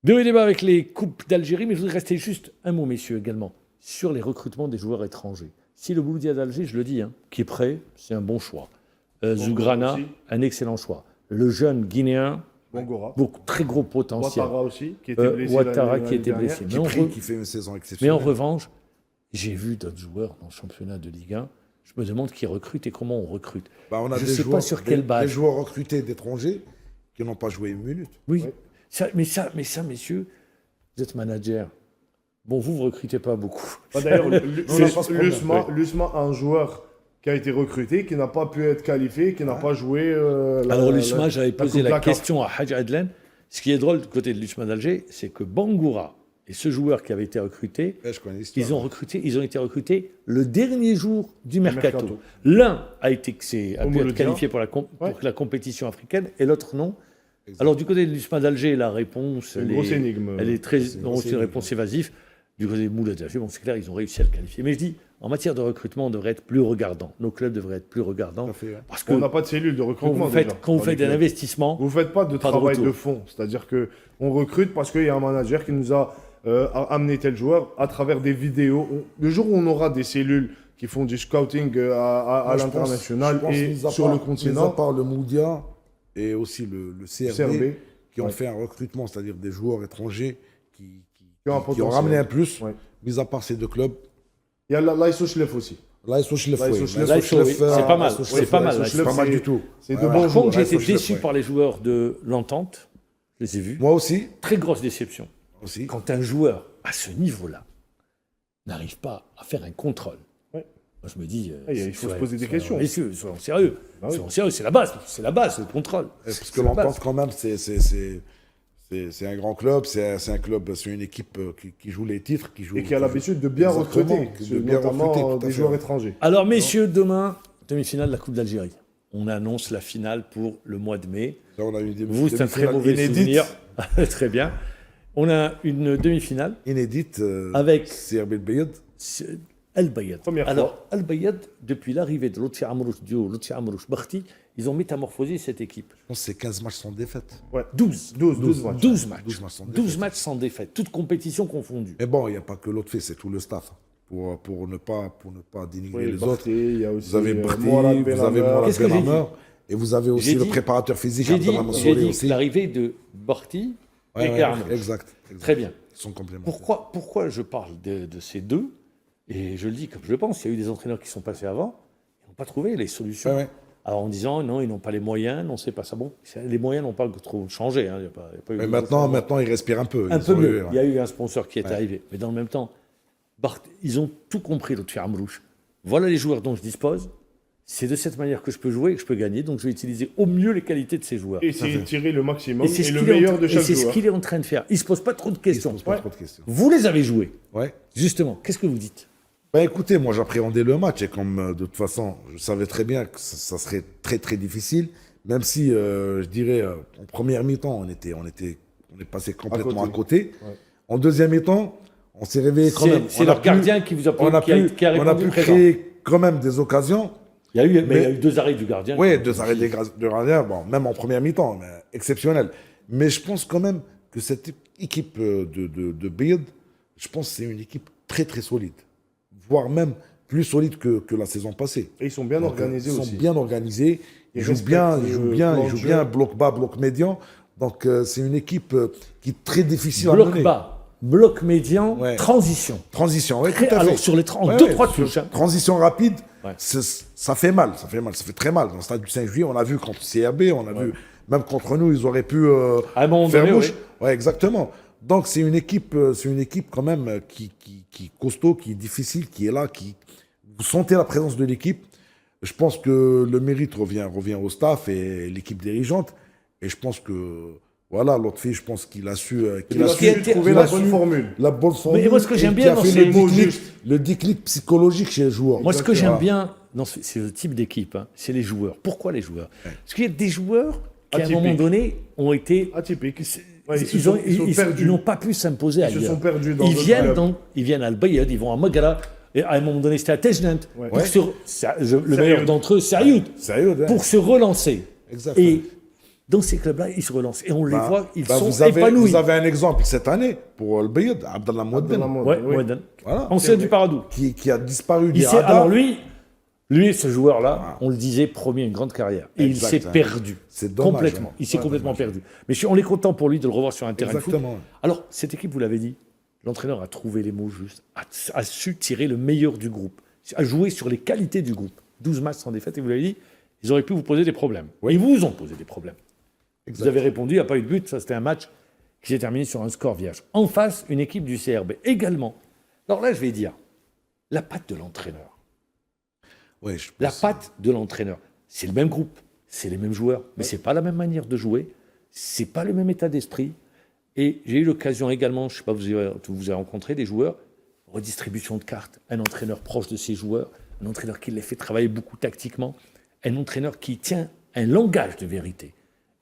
Des hauts et des bas avec les coupes d'Algérie, mais je voudrais rester juste un mot, messieurs, également, sur les recrutements des joueurs étrangers. Si le Bouloudia d'Alger, je le dis, qui est prêt, c'est un bon choix. Zougrana, aussi. un excellent choix. Le jeune Guinéen, Bongora. très gros potentiel. Ouattara aussi, qui était blessé. Ouattara l'année qui était dernière. blessé. Qui fait une saison Mais exceptionnelle. en revanche, j'ai vu d'autres joueurs dans le championnat de Ligue 1. Je me demande qui recrute et comment on recrute. Bah, on a Je des sais pas joueurs- sur quelle base. Des joueurs recrutés d'étrangers qui n'ont pas joué une minute. Oui, Ouais. mais ça, messieurs, vous êtes manager. Bon, vous ne recrutez pas beaucoup. D'ailleurs, On n'a pas ce problème. l'USMA a un joueur qui a été recruté, qui n'a pas pu être qualifié, qui n'a pas joué. Alors, l'USMA, j'avais la posé Coupe de la CAF. question à Hadj Adlen. Ce qui est drôle du côté de l'USMA d'Alger, c'est que Bangoura et ce joueur qui avait été recruté, Ouais, je connais l'histoire. ils ont été recrutés le dernier jour du mercato. mercato. L'un a pu être Mouloudia. qualifié pour la compétition africaine et l'autre non. Alors du côté de l'USMA d'Alger, la réponse, Une grosse énigme. elle est très, une non, grosse c'est une énigme. réponse évasive. Du côté de Mouloudia d'Alger, bon, c'est clair, ils ont réussi à le qualifier. Mais je dis, en matière de recrutement, on devrait être plus regardant. Nos clubs devraient être plus regardants. Tout à fait, ouais. Parce que On n'a pas de cellule de quand recrutement. vous faites, déjà, quand vous dans faites les un clubs. investissement, Vous ne faites pas de Pas de travail retour. de fond. C'est-à-dire qu'on recrute parce qu'il y a un manager qui nous a amené tel joueur à travers des vidéos. Le jour où on aura des cellules qui font du scouting à Moi, je l'international pense, et mis à sur part- le mis continent, à part le Moudia et aussi le CRB, CRB, qui ont ouais. fait un recrutement, c'est-à-dire des joueurs étrangers qui ont un ont potentiel. ramené un plus. Ouais. Mis à part ces deux clubs, il y a l'Aïsso Schlef aussi. là, ils sont chez les Là, ils sont fouets. chez les Là, ils sont fouets. chez les C'est pas mal, fouets. c'est pas mal, là, C'est pas mal du tout. C'est de Ouais, bons ouais. par joueurs. contre, j'ai Ouais, été faut que je le déçu fasse. par les joueurs de l'Entente. Je les ai vus. Moi aussi. Très grosse déception. aussi. Quand un joueur à ce niveau-là n'arrive pas à faire un contrôle, Ouais. moi je me dis, Il faut se poser des questions. Messieurs, soyons sérieux. Bah oui. Soyons sérieux, c'est la base, le contrôle. Parce C'est que la base. l'entente, quand même, c'est un grand club, c'est un club, c'est une équipe qui joue les titres, qui joue. Et qui a l'habitude de bien Exactement, recruter, de bien notamment recruter, tout à des fait. joueurs étrangers. Alors messieurs, demain, demi-finale de la Coupe d'Algérie. On annonce la finale pour le mois de mai. Là, on a une Vous, c'est un très demi-finale mauvais inédite, souvenir. Très bien. On a une demi-finale Inédite. avec CRB Bayad. Al Bayad. Première Alors, Al Bayad, depuis l'arrivée de Lotfi Amrouche Dio, Lotfi Amrouche Bakhti, Ils ont métamorphosé cette équipe. Je pense que c'est 15 matchs sans défaite. Ouais. 12 matchs. 12 matchs. 12 matchs sans 12 défaite. matchs sans défaite, toutes compétitions confondues. Mais bon, il n'y a pas que l'autre fait, c'est tout le staff. Pour ne pas dénigrer Oui, les Barthé, autres. il y a aussi Vous avez Barthé, Mourad vous avez Benhammer. Mourad Qu'est-ce que j'ai Benhammer, et vous avez aussi J'ai le dit- préparateur physique, J'ai dit, Abdallah Mansouri que aussi. l'arrivée de Borti Ouais, et ouais, Karnouch. exact. Très bien. Ils sont complémentaires. Pourquoi je parle de ces deux? Et je le dis comme je le pense, il y a eu des entraîneurs qui sont passés avant, ils n'ont pas trouvé les solutions. Ouais, ouais. Alors en disant non, ils n'ont pas les moyens, non, c'est pas ça. Bon, les moyens n'ont pas trop changé. Hein, il y a pas eu Mais de maintenant, changement. ils respirent un peu. Un Ils peu ont mieux. eu, Il y a eu un sponsor qui est Ouais. arrivé. Mais dans le même temps, ils ont tout compris, l'autre Amrouche. Voilà les joueurs dont je dispose. C'est de cette manière que je peux jouer et que je peux gagner. Donc je vais utiliser au mieux les qualités de ces joueurs. Essayer de tirer le maximum c'est et ce le qu'il est en meilleur train- de et chaque c'est ce joueur. qu'il est en train de faire. Il ne se pose pas trop de Ils se questions. posent pas trop de questions. Vous les avez joués. Ouais. Justement, qu'est-ce que vous dites? Bah écoutez, moi j'appréhendais le match et comme de toute façon, je savais très bien que ça serait très très difficile, même si je dirais en première mi-temps, on est passé complètement à côté. Ouais. En deuxième mi-temps, on s'est réveillé quand même. C'est On a leur pu- gardien qui vous a, on a qui a pu répondu présent. créer quand même des occasions. Il y a eu, mais il y Mais- a eu 2 arrêts du gardien. Oui, 2 arrêts de gardien, bon, même en première mi-temps, mais exceptionnel. Mais je pense quand même que cette équipe de Beard, je pense que c'est une équipe très très solide, voire même plus solide que la saison passée. Et ils sont bien Donc, organisés ils aussi. sont bien organisés, ils Ils jouent respectent bien, le ils jouent plan de bien jeu. bloc bas, bloc médian. Donc c'est une équipe qui est très difficile à Bloc mener. bas, bloc médian, Ouais. transition. Transition, oui, tout à fait. Alors sur les Ouais, 2-3 ouais, touches. hein. Transition rapide, Ouais. ça fait mal, ça fait très mal. Dans le stade du 5 juillet, on a vu contre CRB, on a vu, même contre nous, ils auraient pu À un moment faire donné, mouche. oui. Ouais, exactement. Donc c'est une équipe quand même qui est costaud, qui est difficile, qui est là, vous sentez la présence de l'équipe. Je pense que le mérite revient au staff et l'équipe dirigeante. Et je pense que voilà, l'autre fille, je pense qu'il a su, Il a Ce qui a su été- trouver il la a bonne su- formule. la bonne formule. moi, ce que et j'aime qui bien a dans fait ces le mots déclic, justes. le déclic psychologique chez les joueurs. Moi, ce que j'aime Voilà. bien dans ce type d'équipe, hein, c'est les joueurs. Pourquoi les joueurs? Parce qu'il y a des joueurs qui, à un Atypiques. moment donné, ont été. Atypique. Ouais, Ils perdus. n'ont pas pu s'imposer Ils se ailleurs. sont perdus dans Ils d'autres viennent, clubs. ils viennent à Al-Bayad, ils vont à Magara, et à un moment donné, c'était à Tejnant. Ouais. Pour Ouais. le meilleur d'entre eux, c'est Ayoud. Sérieux, hein. Pour se relancer. Exact. Et dans ces clubs-là, ils se relancent. Et on les voit, ils sont vous avez épanouis. un exemple cette année pour le Bayad, Abdallah Mouadden, Ouais, Oui. Mouadden. Voilà. Ancien du Paradou. qui a disparu Il des s'est- radars. alors lui, ce joueur-là, on le disait, promis une grande carrière. Et Exact, il s'est hein. perdu. C'est dommage, Complètement. hein. Il s'est Ouais, complètement dommage. perdu. Mais on est content pour lui de le revoir sur un terrain de foot. Exactement. Alors, cette équipe, vous l'avez dit, l'entraîneur a trouvé les mots justes, a su tirer le meilleur du groupe, a joué sur les qualités du groupe. 12 matchs sans défaite, et vous l'avez dit, ils auraient pu vous poser des problèmes. Ils vous ont posé des problèmes. Exact. Vous avez répondu, il n'y a pas eu de but, ça c'était un match qui s'est terminé sur un score vierge. En face, une équipe du CRB également. Alors là, je vais dire, la patte de l'entraîneur. Ouais, je La pense- patte de l'entraîneur. C'est le même groupe, c'est les mêmes joueurs, mais c'est pas la même manière de jouer, c'est pas le même état d'esprit. Et j'ai eu l'occasion également, je sais pas, vous avez rencontré des joueurs, redistribution de cartes, un entraîneur proche de ses joueurs, un entraîneur qui les fait travailler beaucoup tactiquement, un entraîneur qui tient un langage de vérité.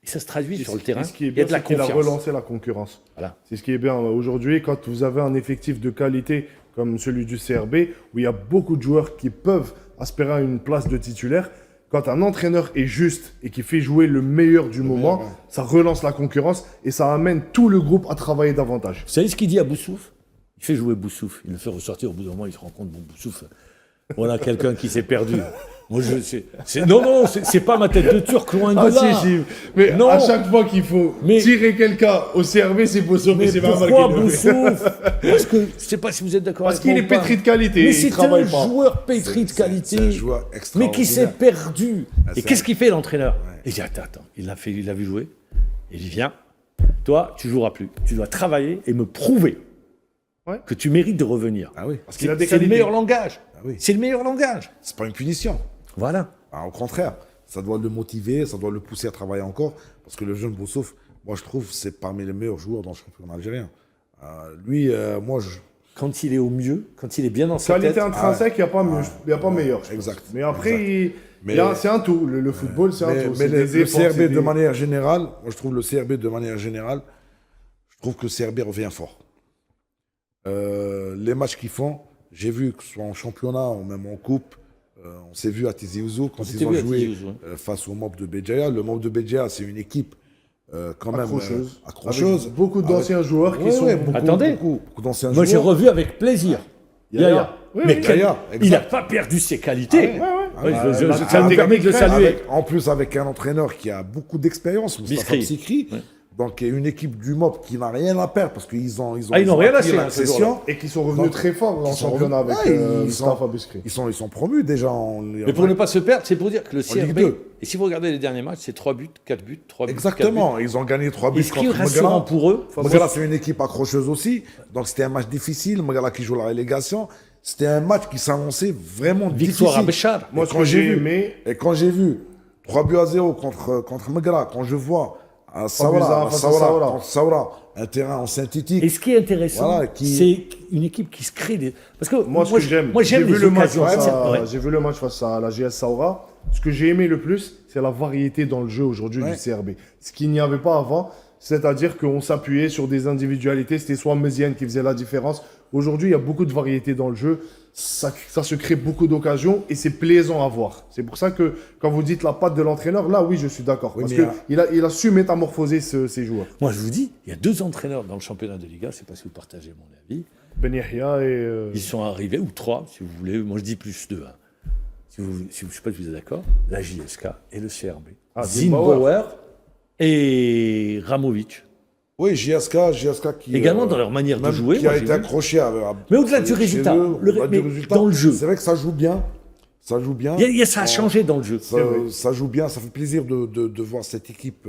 Et ça se traduit sur le terrain. Et ce qui est Il y a bien, de la c'est qu'il a confiance. relancé la concurrence. Voilà. C'est ce qui est bien aujourd'hui, quand vous avez un effectif de qualité comme celui du CRB, où il y a beaucoup de joueurs qui peuvent aspirer à une place de titulaire, quand un entraîneur est juste et qui fait jouer le meilleur du moment, ça relance la concurrence et ça amène tout le groupe à travailler davantage. Vous savez ce qu'il dit à Boussouf? Il fait jouer Boussouf, il le fait ressortir, au bout d'un moment il se rend compte, bon, Boussouf, voilà quelqu'un qui s'est perdu. Moi, non, c'est pas ma tête de turc, loin de là. Mais Non. à chaque fois qu'il faut Mais- tirer quelqu'un au CRB, c'est Bosso, mais Mais c'est pas mal pourquoi qu'il le fait. Boussouf? Parce que, je sais pas si vous êtes d'accord Parce avec qu'il moi est ou pas. pétri de qualité, Mais il c'est travaille un pas. joueur pétri de qualité, c'est un joueur mais qui s'est extraordinaire. perdu. Ah, Et c'est qu'est-ce un- qu'il fait l'entraîneur? Ouais. Il dit, attends, il l'a vu jouer. Il dit, viens, toi, tu joueras plus. Tu dois travailler et me prouver Ouais. que tu mérites de revenir. Ah oui, Parce qu'il a des C'est le qualités. meilleur langage. Ah oui. C'est le meilleur langage. c'est pas une punition. Voilà. Ah, au contraire, ça doit le motiver, ça doit le pousser à travailler encore. Parce que le jeune Boussouf, moi je trouve, c'est parmi les meilleurs joueurs dans le championnat algérien. Lui, moi, Quand il est au mieux, quand il est bien dans sa Qualité tête. intrinsèque, il n'y a pas mieux, il y a pas meilleur. je exact. pense. Mais après, Mais- c'est un tout. Le football, c'est un Mais, tout. mais C'est le des efforts, CRB c'est de des- manière générale, moi je trouve le CRB de manière générale, je trouve que le CRB revient fort. Les matchs qu'ils font, j'ai vu que ce soit en championnat ou même en coupe, On s'est vu à Tizi Ouzou quand s'était ils ont vu à joué Tizi Ouzou, face au Mob de Béjaïa. Le Mob de Béjaïa, c'est une équipe quand même accrocheuse. Avec beaucoup d'anciens joueurs qui sont... Attendez. beaucoup d'anciens Moi, j'ai joueurs. revu avec plaisir. Yaya. Oui, Mais oui, Yaya, il n'a exact. pas perdu ses qualités. Ouais, Ça me permet de le saluer. En plus, avec un entraîneur qui a beaucoup d'expérience, Moustapha Biskri. Biskri. Ouais. Donc, une équipe du MOP qui n'a rien à perdre parce qu'ils ont Ah, ils n'ont rien acquis lâché, l'accession. Et qui sont revenus Donc, très forts en ils sont championnat avec revenus. Ouais, ils Mustafa sont- Biskri. Ils sont promus déjà en Mais pour ne pas se perdre, c'est pour dire que le Ligue CRB, 2. et si vous regardez les derniers matchs, c'est 3 buts, 4 buts, 3 buts. 4 Exactement, buts. ils ont gagné 3 buts Et ce qui est contre rassurant Mogala. pour eux, Mogala, c'est une équipe accrocheuse aussi. Donc, c'était un match difficile. Mogala qui joue la relégation. C'était un match qui s'annonçait vraiment victoire à difficile. Béchar. Moi, ce que j'ai aimé... Et quand j'ai vu 3-0 contre Mogala, quand je vois à Saoura, Saoura, contre Saoura, un terrain en synthétique. Et ce qui est intéressant, Voilà, c'est une équipe qui se crée des... Parce que Moi, ce que j'aime, moi, j'aime j'ai vu les le match occasions. face à- Ouais. j'ai vu le match face à la GS Saoura. Ce que j'ai aimé le plus, c'est la variété dans le jeu aujourd'hui Ouais. du CRB. Ce qu'il n'y avait pas avant, c'est-à-dire qu'on s'appuyait sur des individualités. C'était soit Méziane qui faisait la différence. Aujourd'hui, il y a beaucoup de variété dans le jeu. Ça se crée beaucoup d'occasions et c'est plaisant à voir. C'est pour ça que quand vous dites la patte de l'entraîneur, là, oui, je suis d'accord. Oui, parce mais qu'il a su métamorphoser ces joueurs. Moi, je vous dis, il y a 2 entraîneurs dans le championnat de Liga, je ne sais pas si vous partagez mon avis. Ben Yahya et... Ils sont arrivés, ou 3, si vous voulez. Moi, je dis plus 2. Je ne sais pas si vous êtes d'accord. La JSK et le CRB. Ah, Zimbauer et Ramovic. Oui, JSK qui... Également dans leur manière de même jouer, Qui moi, a j'ai été vu. accroché à... Mais au-delà du chez résultat, eux, au-delà mais du résultat, dans le jeu. C'est vrai que ça joue bien. Ça joue bien. Ça a changé dans le jeu. Ça joue bien. Ça fait plaisir de voir cette équipe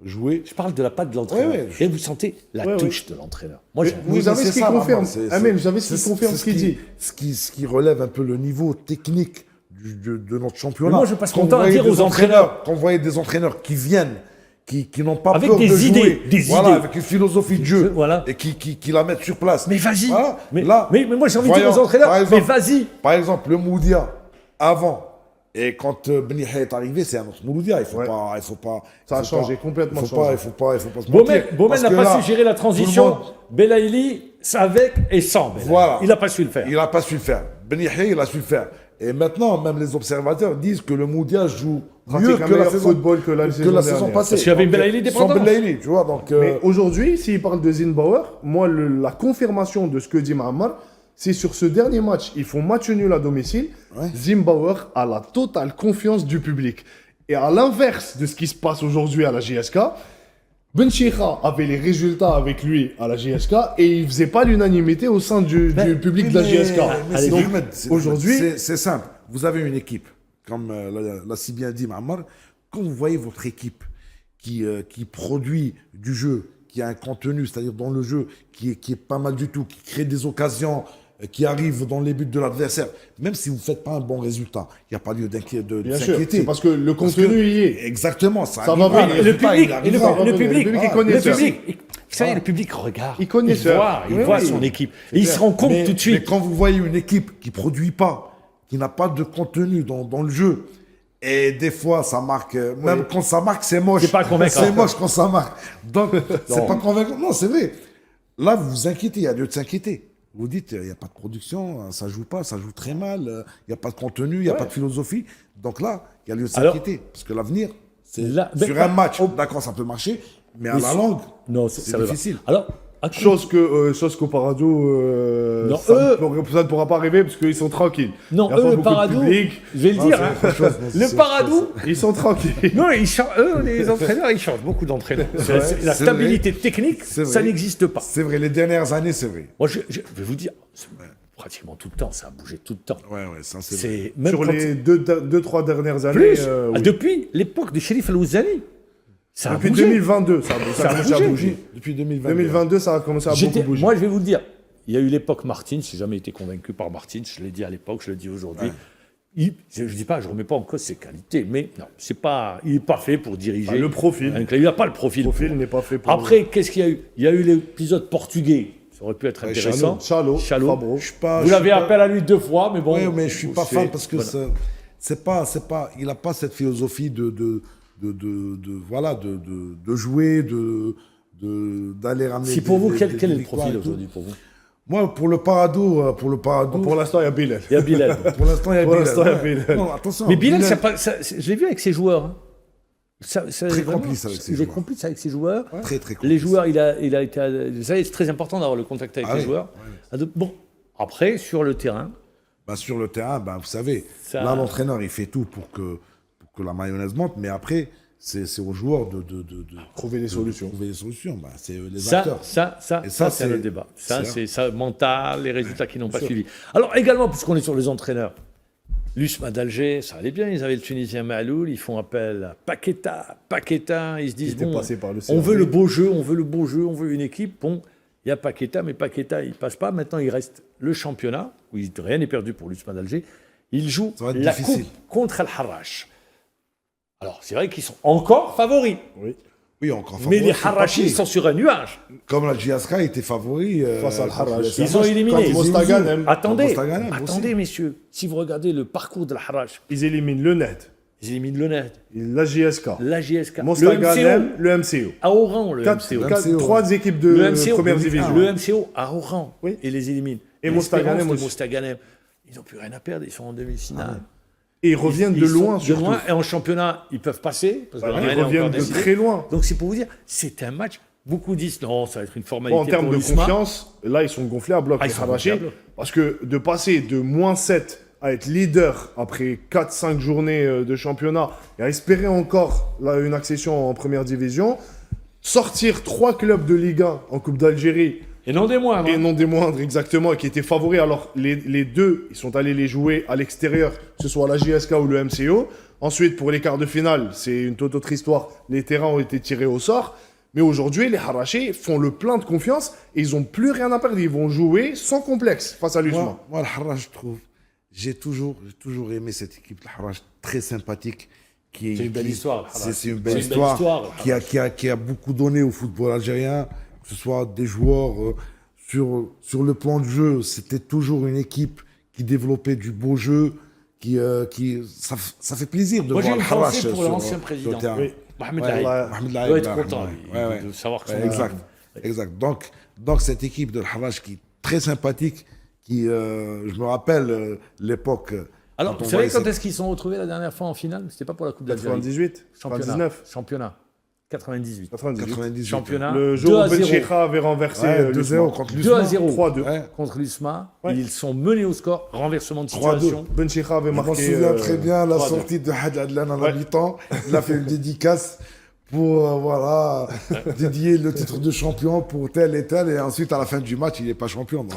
jouer. Je parle de la patte de l'entraîneur. Ouais, ouais. Et vous sentez la touche de l'entraîneur. Moi, j'aime. Vous avez mais ce qui c'est ça, confirme. maman, Amen, vous avez ce qui confirme ce qu'il dit. Ce qui relève un peu le niveau technique de notre championnat. Mais moi, je passe Quand mon temps vous à voyez dire aux des entraîneurs. Quand vous voyez des entraîneurs qui viennent, qui n'ont pas Avec peur des de idées, jouer, des voilà, idées. avec une philosophie de jeu, Voilà. et qui la mettent sur place. Mais vas-y. Voilà. Mais, Là, mais moi, j'ai envie de dire aux voyons, entraîneurs, par mais exemple, vas-y. Par exemple, le Moudia, avant, et quand Beniha est arrivé, c'est un autre Mouloudia. Il faut pas. Ça a il faut changé, pas- complètement Il faut changé. pas se Bomen mentir. Parce n'a que pas là, su gérer la tout le transition. monde- Belaïli, c'est avec et sans Belaïli. Voilà. Il n'a pas su le faire. Il n'a pas su le faire. Beniha, il a su le faire. Et maintenant, même les observateurs disent que le Moudia joue Pratique mieux un que la meilleur saison, football que la saison dernière. passée. Parce qu'il y avait une Donc, Belaïli sans dépendance. Belaïli, tu vois. Donc, Mais aujourd'hui, s'il parle de Zimbauer, moi, la confirmation de ce que dit Mahamar, c'est sur ce dernier match. Ils font match nul à domicile. Ouais. Zimbauer a la totale confiance du public. Et à l'inverse de ce qui se passe aujourd'hui à la GSK, Ben Chikha avait les résultats avec lui à la GSK et il faisait pas l'unanimité au sein du public de la GSK. mais c'est Donc, Ahmed, aujourd'hui, c'est simple. Vous avez une équipe, comme l'a si bien dit Mahamar, quand vous voyez votre équipe qui produit du jeu, qui a un contenu, c'est-à-dire dans le jeu, qui est pas mal du tout, qui crée des occasions, qui arrive dans les buts de l'adversaire, même si vous ne faites pas un bon résultat, il n'y a pas lieu de bien sûr, s'inquiéter. c'est parce que le contenu y est. Exactement, Ça arrivera, va venir. le Le résultat, public, il et arrivera. le public, Le public est le connaisseur. public, vous savez, le public regarde. Il connaît ça. Il Oui, voit oui. son équipe. Et il se rend compte Mais- tout de Mais suite. quand vous voyez une équipe qui produit pas, qui n'a pas de contenu dans le jeu, et des fois ça marque, même quand ça marque, c'est moche. C'est pas convaincant. C'est moche quand ça marque. Donc, c'est pas convaincant. Non, c'est vrai. Là, vous vous inquiétez, il y a lieu de s'inquiéter. Vous dites, il n'y a pas de production, ça joue pas, ça joue très mal, il n'y a pas de contenu, il n'y a pas de philosophie. Donc là, il y a lieu de Alors- s'inquiéter. Parce que l'avenir, c'est Là- sur mais- un match. D'accord, ça peut marcher, mais à Mais la sur- longue, Non, c'est ça va pas. difficile. Alors, Chose qu'au Parado, Non, ça eux- ne pourra pas arriver parce qu'ils sont tranquilles. non, Il y a pas eux, le beaucoup de Paradou, public. je vais le dire, hein, le Paradou, Ils sont tranquilles. non, eux, les entraîneurs, ils changent beaucoup d'entraîneurs. La c'est stabilité technique, C'est ça vrai. n'existe pas. C'est vrai, les dernières années, c'est vrai. Moi, je vais vous dire, c'est pratiquement tout le temps, ça a bougé tout le temps. Ouais, ça c'est vrai. C'est même Sur quand- les 2-3 dernières années. plus, oui. depuis l'époque de Sherif Al-Ouzani. Ça a Depuis bougé. 2022, ça a commencé à bougé. bouger. Depuis 2020. 2022, ça a commencé à beaucoup bouger. Moi, je vais vous le dire, il y a eu l'époque Martins, j'ai jamais été convaincu par Martins, je l'ai dit à l'époque, je le dis aujourd'hui. Je ne dis pas, je ne remets pas en cause ses qualités, mais non, il n'est pas fait pour diriger. Bah, le profil. un club. Il n'a pas le profil. Le profil pour. n'est pas fait pour. Après, qu'est-ce qu'il y a eu? Il y a eu l'épisode portugais, ça aurait pu être intéressant. Chalot, Fabreau. Je suis pas. Vous je l'avez suis pas- appelé à lui 2 fois, mais bon. Ouais, mais je suis pas c'est- fan parce que voilà. c'est pas, il a pas cette philosophie de jouer, d'aller ramener. Si pour vous, des quel est le victoires profil et tout. aujourd'hui pour vous? Moi, pour le Parado, Pour l'instant, il y a Bilal. Il y a Bilal. pour l'instant, il y a Pour Bilal. l'instant, il y a Ouais. Bilal. Non, attention. Mais Bilal, Bilal, je l'ai vu avec ses joueurs. Hein. Très vraiment, complice avec ses il est joueurs. complice avec ses joueurs. très, très complice. Les joueurs, il a été. Vous savez, c'est très important d'avoir le contact avec Ah les oui, joueurs. Bon, après, sur le terrain, Bah, sur le terrain, bah, vous savez, Ça- là, l'entraîneur, il fait tout pour que la mayonnaise monte, mais après, c'est aux joueurs de Trouver des solutions. trouver des solutions. Bah, c'est les ça, acteurs. ça, Et ça, ça, c'est le c'est- débat. Ça, c'est- c'est ça, mental, les résultats qui n'ont pas suivi. Alors, également, puisqu'on est sur les entraîneurs, l'USMA d'Alger, ça allait bien. Ils avaient le Tunisien Mahloul, ils font appel à Paqueta. Ils se disent, était bon, passé par le on veut CRB. le beau jeu, on veut une équipe. Bon, il y a Paqueta, mais Paqueta, il passe pas. Maintenant, il reste le championnat, où rien n'est perdu pour l'USMA d'Alger. Il joue Ça va être la difficile. coupe contre Al-Harrach. Alors, c'est vrai qu'ils sont encore favoris. Oui. Oui, encore Mais les favori, c'est Harrachis pas sont sur un nuage. comme la JSK était favori. Face à Al-Harrach. Ils ont éliminé. Mostaganem. Attendez, Mostaganem aussi. attendez, messieurs. Si vous regardez le parcours de l'Harrach, Ils éliminent le NET, ils éliminent le NET, la JSK, la JSK, Mostaganem, le MCO. à Oran, le MCO. MCO. Trois équipes de Le MCO, première le division. MCO à Oran, Oui. et les élimine. Et L'Espérance Mostaganem de aussi. Mostaganem. Ils n'ont plus rien à perdre, ils sont en demi-finale. Et ils reviennent de Ils sont loin, surtout. et en championnat, ils peuvent passer. Parce que rien Ils n'est encore reviennent de décidé. très loin. Donc c'est pour vous dire, c'est un match. Beaucoup disent non, ça va être une formalité. Bon, en termes pour de l'USMA. confiance, là, ils sont gonflés à bloc, Ah, ils les sont Harrachis. gonflés à bloc. Parce que de passer de -7 à être leader après 4-5 journées de championnat et à espérer encore là, une accession en première division, sortir 3 clubs de Ligue 1 en Coupe d'Algérie, Et non des moindres. et hein. non des moindres exactement, et qui étaient favoris. Alors, les deux, ils sont allés les jouer à l'extérieur, que ce soit la JSK ou le MCO. Ensuite, pour les quarts de finale, c'est une toute autre histoire. Les terrains ont été tirés au sort. Mais aujourd'hui, les Harrachis font le plein de confiance et ils n'ont plus rien à perdre. Ils vont jouer sans complexe face à l'USMA. Moi, le Harrach, je trouve, j'ai toujours aimé cette équipe, le Harrach, très sympathique. C'est une belle histoire, le Harrach. C'est une belle histoire, le qui a beaucoup donné au football algérien, que ce soit des joueurs sur le plan de jeu. C'était toujours une équipe qui développait du beau jeu, ça fait plaisir de Moi, j'ai voir une le Harrach pensée pour sur l'ancien le président. terrain. Oui. Mohamed Ouais, Laïb. Mohamed Il Laïb, doit être Mohamed content Laïb. lui, Ouais, de ouais. savoir que son Exact. Donc cette équipe de Harrach qui est très sympathique, qui, je me rappelle l'époque. Alors, vous savez quand est-ce qu'ils sont retrouvés la dernière fois en finale? C'était pas pour la Coupe d'Algérie. 98, Championnat. 99, 98. 98. Championnat. Le 2 jour à où Ben 0. Cheikha avait renversé Ouais, l'USMA. 2-0 contre 2 à l'USMA. 0 3-2. Ouais. contre l'USMA. Ouais. Ils sont menés au score. Renversement de 3-2. situation. Ben Cheikha avait Je m'en marqué. souviens très bien la 3-2. sortie de Had Adlan à Ouais. la mi-temps. Il a fait une dédicace pour dédier le titre de champion pour tel et tel. Et ensuite, à la fin du match, il n'est pas champion. Donc,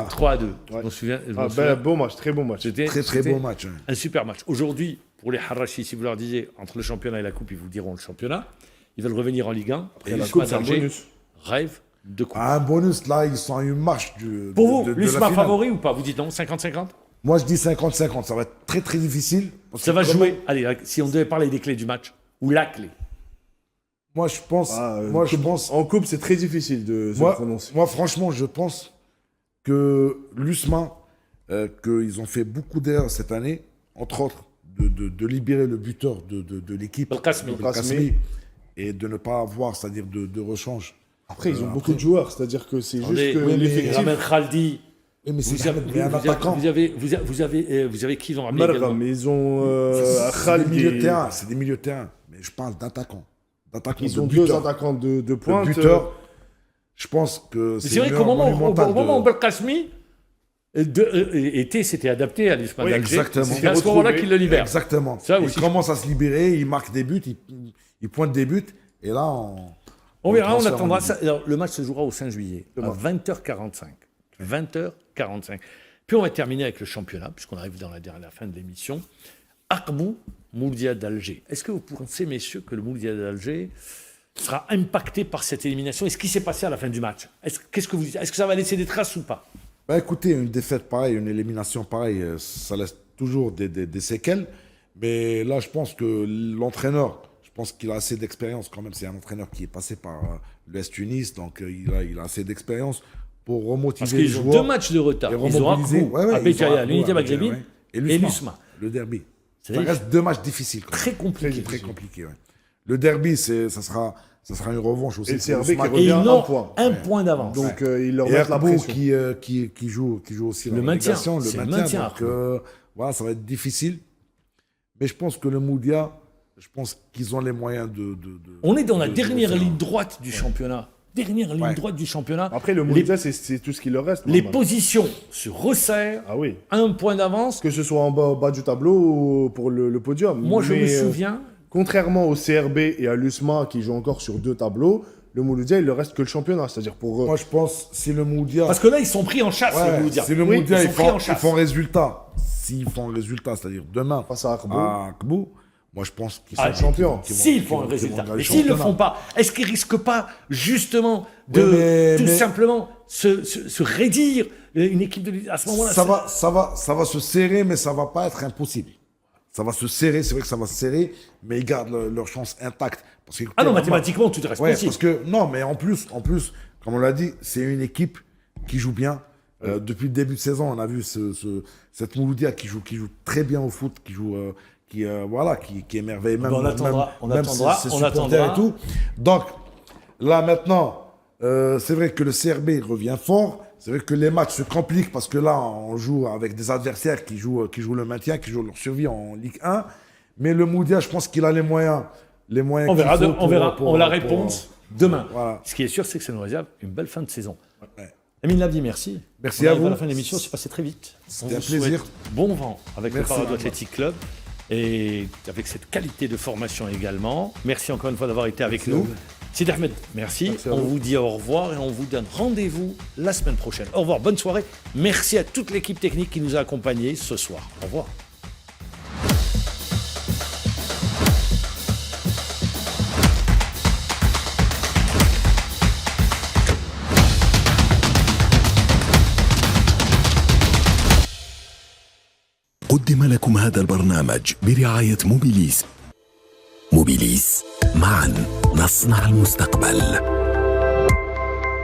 3 à 2. Je Ouais. m'en souviens. je m'en Ah, souviens. beau match, très beau match. C'était très beau match. Hein. un super match. Aujourd'hui, pour les Harrachis, si vous leur disiez entre le championnat et la Coupe, ils vous diront le championnat. Ils veulent revenir en Ligue 1. Et Et la l'USMA coupe, c'est un d'Alger bonus. rêve de Coupe. Un bonus, là, ils sont à une marche du. Pour vous, de la l'USMA finale. favori ou pas? Vous dites non, 50-50? Moi, je dis 50-50. Ça va être très, très difficile. parce Ça que va comme- jouer. Allez, si on devait parler des clés du match, ou la clé. Moi, je pense. En coupe, c'est très difficile de se prononcer. Moi, franchement, je pense que l'USMA, qu'ils ont fait beaucoup d'erreurs cette année, entre autres, de libérer le buteur de l'équipe, Belkacemi. Belkacemi, et de ne pas avoir, c'est-à-dire de rechange. Après, ils ont beaucoup de joueurs, c'est-à-dire que c'est juste que oui, mais l'effectif. Ramen Khaldi. Oui, mais c'est Vous avez, mais un attaquant. vous avez qui ils ont ramené Margham, également mais ils ont C'est des Khaldi. milieux de terrain. C'est des milieux de terrain. Mais je parle d'attaquants. Ils de ont deux buteurs. attaquants de Le pointe. buteur, je pense que Mais c'est c'est vrai une qu'au erreur moment, monumentale au moment où de- Belkacemi s'était adapté à l'USMA Oui, d'Alger, exactement. c'est à ce moment-là qu'il le libère. Exactement. Ça Il aussi. commence à se libérer, il marque des buts, il pointe des buts, et là, On verra, on transfère attendra en ça. Alors, le match se jouera au 5 juillet, à 20h45. 20h45. Puis on va terminer avec le championnat, puisqu'on arrive dans la fin de l'émission. Akbou, Moudia d'Alger. Est-ce que vous pensez, messieurs, que le Moudia d'Alger sera impacté par cette élimination? Et ce qui s'est passé à la fin du match? Qu'est-ce que vous dites? Est-ce que ça va laisser des traces ou pas? Bah écoutez, une défaite pareille, une élimination pareille, ça laisse toujours des séquelles. Mais là, je pense que l'entraîneur, je pense qu'il a assez d'expérience quand même. C'est un entraîneur qui est passé par l'Est Tunis, donc il a assez d'expérience pour remotiver Parce les qu'ils ont joueurs. 2 matchs de retard. et Ils ont remobiliser. Akbou, Ouais, ouais, à ils ont Béjaïa, Akbou, l'unité à maghrébine, Béjaïa, et ouais. l'USMA. Le derby. C'est Ça vrai reste 2 matchs difficiles. Quand même. très compliqué. Très compliqué, ouais. Le derby, ça sera une revanche aussi. Et le CRB qui Et revient ils un n'ont point. un point d'avance. Donc ils leur Et mettent la Akbou pression. qui joue aussi Le la maintien, relégation, c'est le maintien, Donc, voilà, ça va être difficile. Mais je pense que le Moudia, je pense qu'ils ont les moyens de On est dans la de dernière faire. ligne droite du championnat. Dernière ligne Ouais. droite du championnat. Après, le Moudia, c'est tout ce qui leur reste. Les normal. positions se resserrent. Ah oui. Un point d'avance. Que ce soit en bas du tableau ou pour le podium. Moi, je me Mais, souviens. Contrairement au CRB et à l'USMA qui jouent encore sur 2 tableaux, le Mouloudia, il ne reste que le championnat. C'est-à-dire pour eux. Moi, je pense si le Moudia. Parce que là, ils sont pris en chasse, Ouais, le Moudia. si le Oui, Moudia, ils sont pris en ils chasse. font résultat. S'ils font résultat, c'est-à-dire demain Face à Akbou. Akbou, moi, je pense qu'ils Ah, sont champions. S'ils font un résultat. Mais s'ils ne le font pas, est-ce qu'ils risquent pas justement de Ouais, mais- simplement se raidir une équipe de à ce moment-là? ça va se serrer, mais ça va pas être impossible. Ça va se serrer, c'est vrai que ça va se serrer, mais ils gardent leur chance intacte. Parce que, Ah non, écoutez, mathématiquement, tout reste ouais, possible. parce que non, mais en plus, comme on l'a dit, c'est une équipe qui joue bien. Depuis le début de saison, on a vu cette Mouloudia qui joue très bien au foot, qui émerveille même. On attendra, on même attendra, ses on supporters attendra. et tout. Donc là maintenant, c'est vrai que le CRB revient fort. C'est vrai que les matchs se compliquent parce que là, on joue avec des adversaires qui jouent le maintien, qui jouent leur survie en Ligue 1. Mais le Moudia, je pense qu'il a les moyens. On verra, qu'il faut on verra pour- la pour- réponse demain. Voilà. Ce qui est sûr, c'est que ça nous réserve une belle fin de saison. Ouais. Amine Labdi, merci. Merci On à arrive vous. à la fin de l'émission, c'est passé très vite. C'était On un vous plaisir. souhaite bon vent avec Merci, le Parado Mohamed. Athletic Club et avec cette qualité de formation également. Merci encore une fois d'avoir été avec Merci à nous. vous. Sid Ahmed, merci. Merci à On vous. vous dit au revoir et on vous donne rendez-vous la semaine prochaine. Au revoir, bonne soirée. Merci à toute l'équipe technique qui nous a accompagnés ce soir. Au revoir. قدم لكم هذا البرنامج برعاية موبيليس. موبيليس، معا نصنع المستقبل.